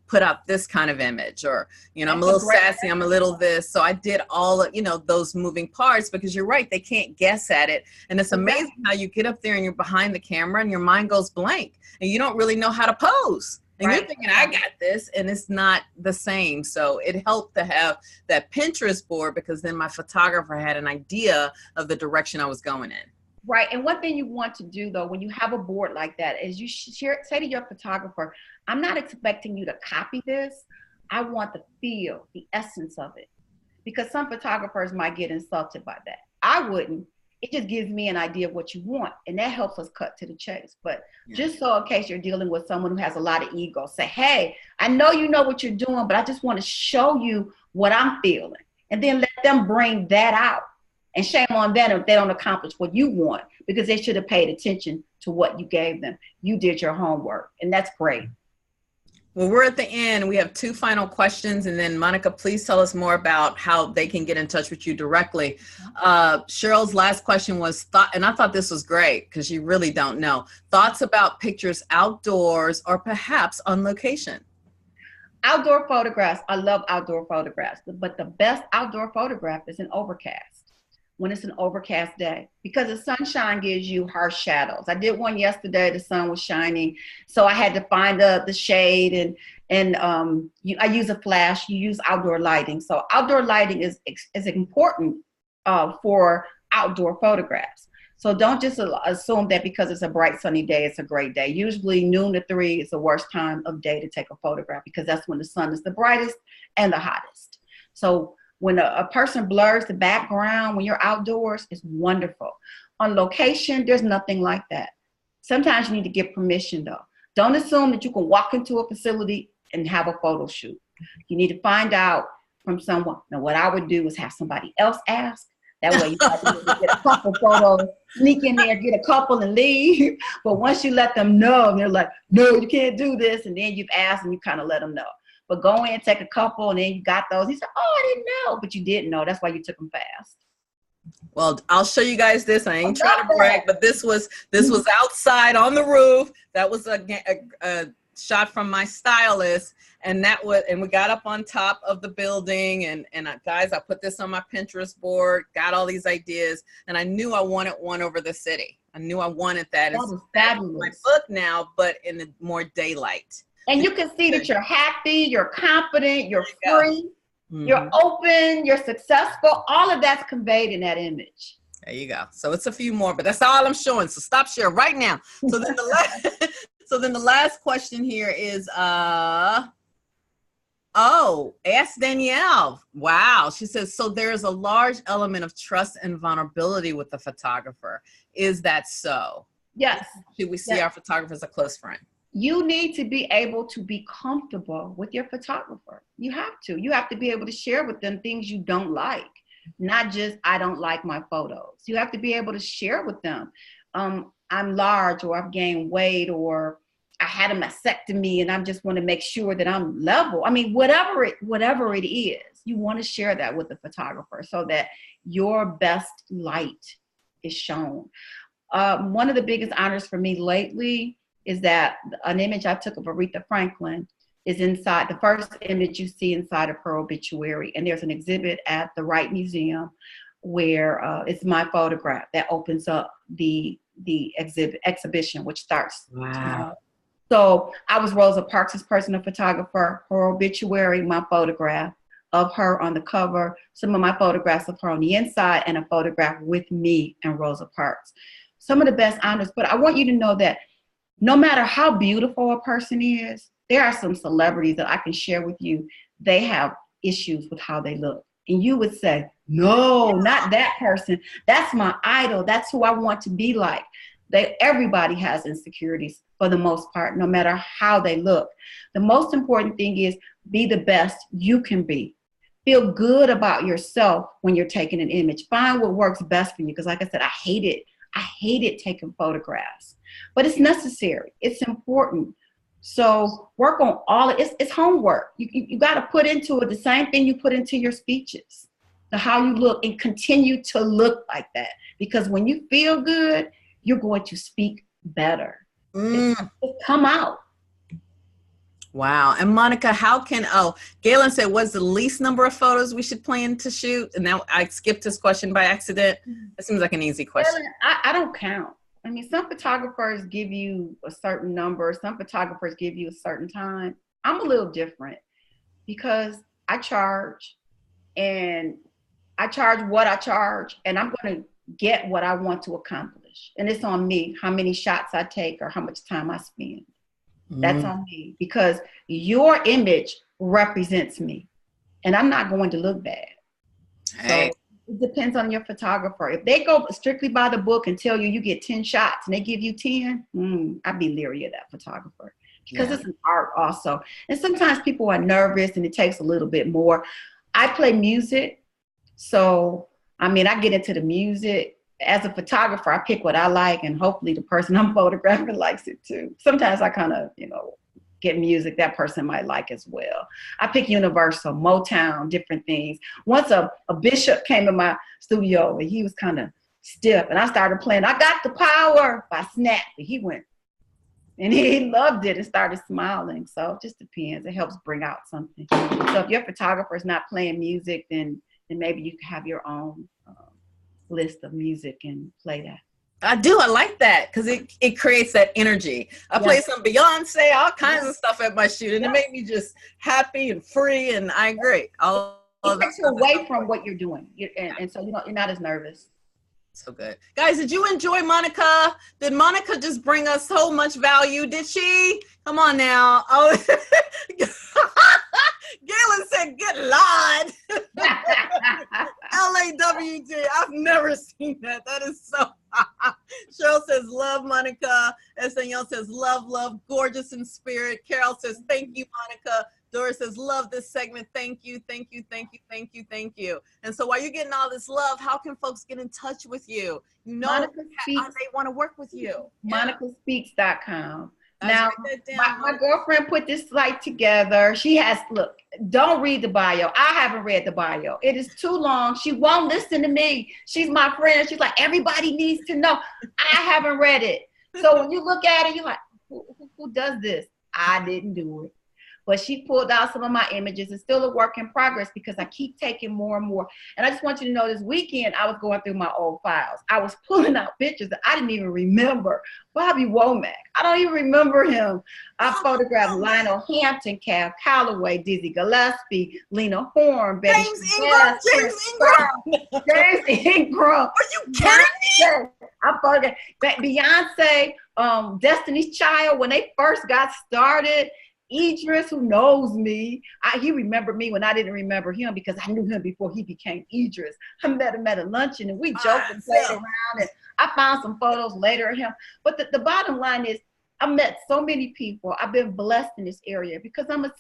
put out this kind of image, or, I'm a little sassy, I'm a little this. So I did all of, those moving parts, because you're right, they can't guess at it. And it's amazing how you get up there and you're behind the camera and your mind goes blank and you don't really know how to pose. And you're thinking, I got this, and it's not the same. So it helped to have that Pinterest board, because then my photographer had an idea of the direction I was going in. Right. And one thing you want to do, though, when you have a board like that, is you say to your photographer, I'm not expecting you to copy this. I want the feel, the essence of it. Because some photographers might get insulted by that. I wouldn't. It just gives me an idea of what you want. And that helps us cut to the chase. But just so in case you're dealing with someone who has a lot of ego, say, hey, I know you know what you're doing, but I just want to show you what I'm feeling. And then let them bring that out. And shame on them if they don't accomplish what you want, because they should have paid attention to what you gave them. You did your homework, and that's great. Well, we're at the end. We have 2 final questions, and then Monica, please tell us more about how they can get in touch with you directly. Cheryl's last question was, and I thought this was great because you really don't know, thoughts about pictures outdoors or perhaps on location. Outdoor photographs. I love outdoor photographs, but the best outdoor photograph is an overcast. When it's an overcast day, because the sunshine gives you harsh shadows. I did one yesterday, the sun was shining, so I had to find the shade, and I use a flash. You use outdoor lighting. So outdoor lighting is important for outdoor photographs. So don't just assume that because it's a bright sunny day, it's a great day. Usually noon to 3 is the worst time of day to take a photograph, because that's when the sun is the brightest and the hottest. So when a person blurs the background, when you're outdoors, it's wonderful. On location, there's nothing like that. Sometimes you need to get permission, though. Don't assume that you can walk into a facility and have a photo shoot. You need to find out from someone. Now, what I would do is have somebody else ask. That way you can get a couple photos, sneak in there, get a couple and leave. But once you let them know, and they're like, no, you can't do this. And then you've asked and you kind of let them know. But go in, take a couple, and then you got those. He said, oh, I didn't know. But you didn't know. That's why you took them fast. Well, I'll show you guys this. I ain't trying to brag, but this was outside on the roof. That was a shot from my stylist. And we got up on top of the building. And guys, I put this on my Pinterest board, got all these ideas. And I knew I wanted one over the city. I knew I wanted that. That was fabulous. My book now, but in the more daylight. And you can see that you're happy, you're confident, you're free, you're open, you're successful. All of that's conveyed in that image. There you go. So it's a few more, but that's all I'm showing. So stop sharing right now. So then the last question here is, ask Danielle. Wow. She says, so there's a large element of trust and vulnerability with the photographer. Is that so? Yes. Should we see our photographer as a close friend? You need to be able to be comfortable with your photographer. You have to. You have to be able to share with them things you don't like, not just, I don't like my photos. You have to be able to share with them. I'm large, or I've gained weight, or I had a mastectomy and I just want to make sure that I'm level. I mean, whatever it is, you want to share that with the photographer so that your best light is shown. One of the biggest honors for me lately is that an image I took of Aretha Franklin, is inside, the first image you see inside of her obituary. And there's an exhibit at the Wright Museum where it's my photograph that opens up the exhibition, which starts tomorrow. So I was Rosa Parks' personal photographer, her obituary, my photograph of her on the cover, some of my photographs of her on the inside, and a photograph with me and Rosa Parks. Some of the best honors, but I want you to know that no matter how beautiful a person is, there are some celebrities that I can share with you. They have issues with how they look. And you would say, no, not that person. That's my idol. That's who I want to be like. Everybody has insecurities for the most part, no matter how they look. The most important thing is be the best you can be. Feel good about yourself when you're taking an image. Find what works best for you. Because like I said, I hate it. I hated taking photographs, but it's necessary. It's important. So work on all of it. It's homework. You got to put into it the same thing you put into your speeches, the how you look, and continue to look like that. Because when you feel good, you're going to speak better. It's come out. Wow. And Monica, Galen said, what's the least number of photos we should plan to shoot? And now I skipped this question by accident. That seems like an easy question. I don't count. I mean, some photographers give you a certain number. Some photographers give you a certain time. I'm a little different because I charge, and I charge what I charge, and I'm going to get what I want to accomplish. And it's on me how many shots I take or how much time I spend. That's on me, because your image represents me, and I'm not going to look bad. Hey. So it depends on your photographer. If they go strictly by the book and tell you get 10 shots and they give you 10, I'd be leery of that photographer, because it's an art also. And sometimes people are nervous and it takes a little bit more. I play music. So, I mean, I get into the music. As a photographer, I pick what I like, and hopefully the person I'm photographing likes it too. Sometimes I kind of, get music that person might like as well. I pick Universal, Motown, different things. Once a bishop came in my studio and he was kind of stiff, and I started playing I Got the Power by Snap, and he went, and he loved it and started smiling. So it just depends. It helps bring out something. So if your photographer is not playing music, then maybe you can have your own list of music and play that. I do. I like that because it creates that energy. I play some Beyonce, all kinds of stuff at my shoot, and it made me just happy and free. And I agree. It takes you away from what you're doing, and so you're not as nervous. So good, guys. Did you enjoy Monica? Did Monica just bring us so much value? Did she? Come on now. Oh, Galen said, "Good Lord." LAWD. I've never seen that. That is so. Cheryl says, "Love Monica." Danielle says, "Love, gorgeous in spirit." Carol says, "Thank you, Monica." Doris says, "Love this segment. Thank you. And so while you're getting all this love, how can folks get in touch with you? How they want to work with you. MonicaSpeaks.com. Now, my girlfriend put this site together. She has, don't read the bio. I haven't read the bio. It is too long. She won't listen to me. She's my friend. She's like, everybody needs to know. I haven't read it. So when you look at it, you're like, who does this? I didn't do it. But she pulled out some of my images. It's still a work in progress because I keep taking more and more. And I just want you to know, this weekend, I was going through my old files. I was pulling out pictures that I didn't even remember. Bobby Womack, I don't even remember him. I photographed Lionel Hampton, Cab Calloway, Dizzy Gillespie, Lena Horne, James Ingram. Are you kidding me? I photographed Beyonce, Destiny's Child, when they first got started. Idris, who knows me, he remembered me when I didn't remember him because I knew him before he became Idris. I met him at a luncheon and we joked and played around, and I found some photos later of him. But the bottom line is, I met so many people. I've been blessed in this area because I'm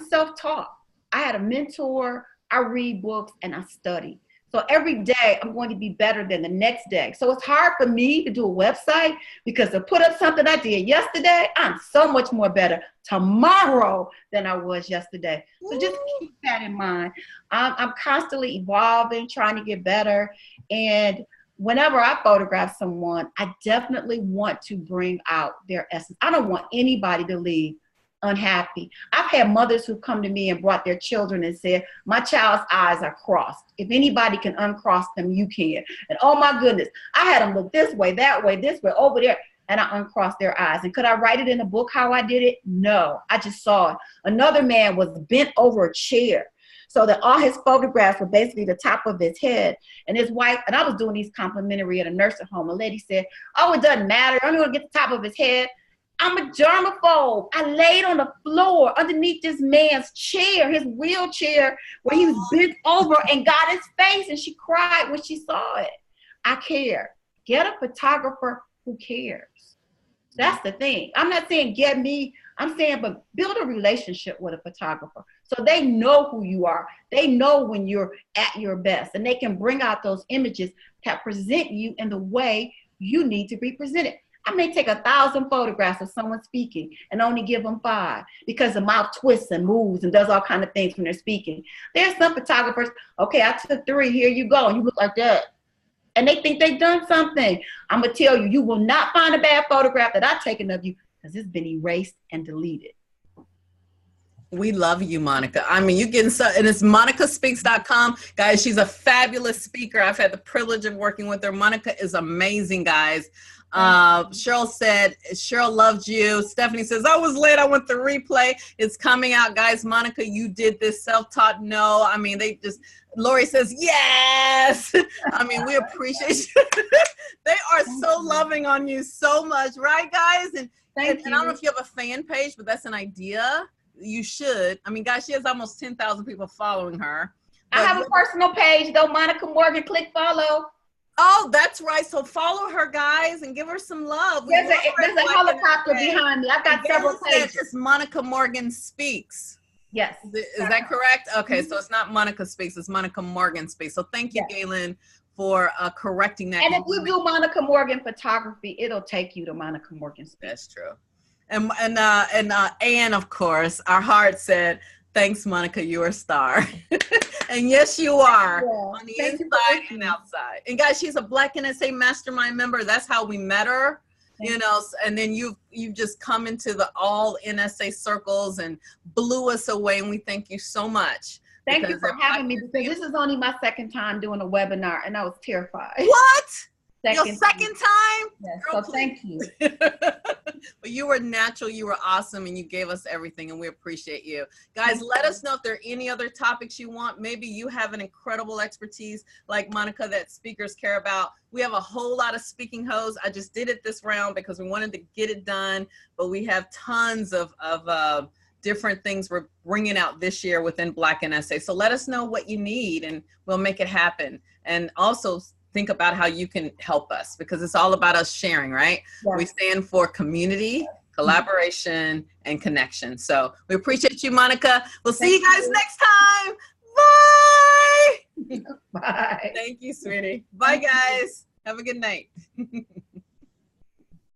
self-taught. I had a mentor, I read books, and I study. So every day I'm going to be better than the next day. So it's hard for me to do a website because to put up something I did yesterday, I'm so much more better tomorrow than I was yesterday. So just keep that in mind. I'm constantly evolving, trying to get better. And whenever I photograph someone, I definitely want to bring out their essence. I don't want anybody to leave unhappy. I've had mothers who come to me and brought their children and said, my child's eyes are crossed. If anybody can uncross them, you can. And oh my goodness, I had them look this way, that way, this way, over there, and I uncrossed their eyes. And could I write it in a book how I did it? No, I just saw it. Another man was bent over a chair, so that all his photographs were basically the top of his head. And his wife, and I was doing these complimentary at a nursing home. A lady said, oh, it doesn't matter. I'm going to get the top of his head. I'm a germaphobe. I laid on the floor underneath this man's chair, his wheelchair, where he was bent over and got his face, and she cried when she saw it. I care. Get a photographer who cares. That's the thing. I'm not saying get me. I'm saying, but build a relationship with a photographer so they know who you are. They know when you're at your best, and they can bring out those images that present you in the way you need to be presented. I may take 1,000 photographs of someone speaking and only give them 5 because the mouth twists and moves and does all kinds of things when they're speaking. There's some photographers, okay, I took 3, here you go, and you look like that. And they think they've done something. I'm going to tell you, you will not find a bad photograph that I've taken of you because it's been erased and deleted. We love you, Monica. I mean, you're getting so, and it's monicaspeaks.com. Guys, she's a fabulous speaker. I've had the privilege of working with her. Monica is amazing, guys. Cheryl said, Cheryl loved you. Stephanie says, I was late. I want the replay. It's coming out, guys. Monica, you did this. Self-taught, no. I mean, they just, Lori says, yes. I mean, we appreciate you. They are so loving on you so much, right, guys? And I don't know if you have a fan page, but that's an idea. You should. I mean, guys, she has almost 10,000 people following her. I have a personal page, though, Monica Morgan. Click follow. Oh, that's right. So follow her, guys, and give her some love. There's a helicopter behind me. I've got several pages. It's Monica Morgan Speaks. Yes. Is that correct? Okay, so it's not Monica Speaks. It's Monica Morgan Speaks. So thank you, Galen, for correcting that. And if you do Monica Morgan photography, it'll take you to Monica Morgan Speaks. That's true. And Anne, of course, our heart said, thanks, Monica, you're a star. And yes, you are, on the inside and outside. And guys, she's a Black NSA Mastermind member. That's how we met her, you know, and then you've just come into the all NSA circles and blew us away. And we thank you so much. Thank you for having me, because this is only my 2nd time doing a webinar, and I was terrified. What? Your second time? Yes, girl, so thank you. But you were natural, you were awesome, and you gave us everything, and we appreciate you. Guys, let us know if there are any other topics you want. Maybe you have an incredible expertise like Monica that speakers care about. We have a whole lot of speaking hoes. I just did it this round because we wanted to get it done, but we have tons of different things we're bringing out this year within Black NSA. So let us know what you need, and we'll make it happen. And also, think about how you can help us, because it's all about us sharing, right? Yes. We stand for community, collaboration, and connection. So we appreciate you, Monica. We'll see you guys next time. Bye. Bye. Thank you, sweetie. Bye, guys. Have a good night.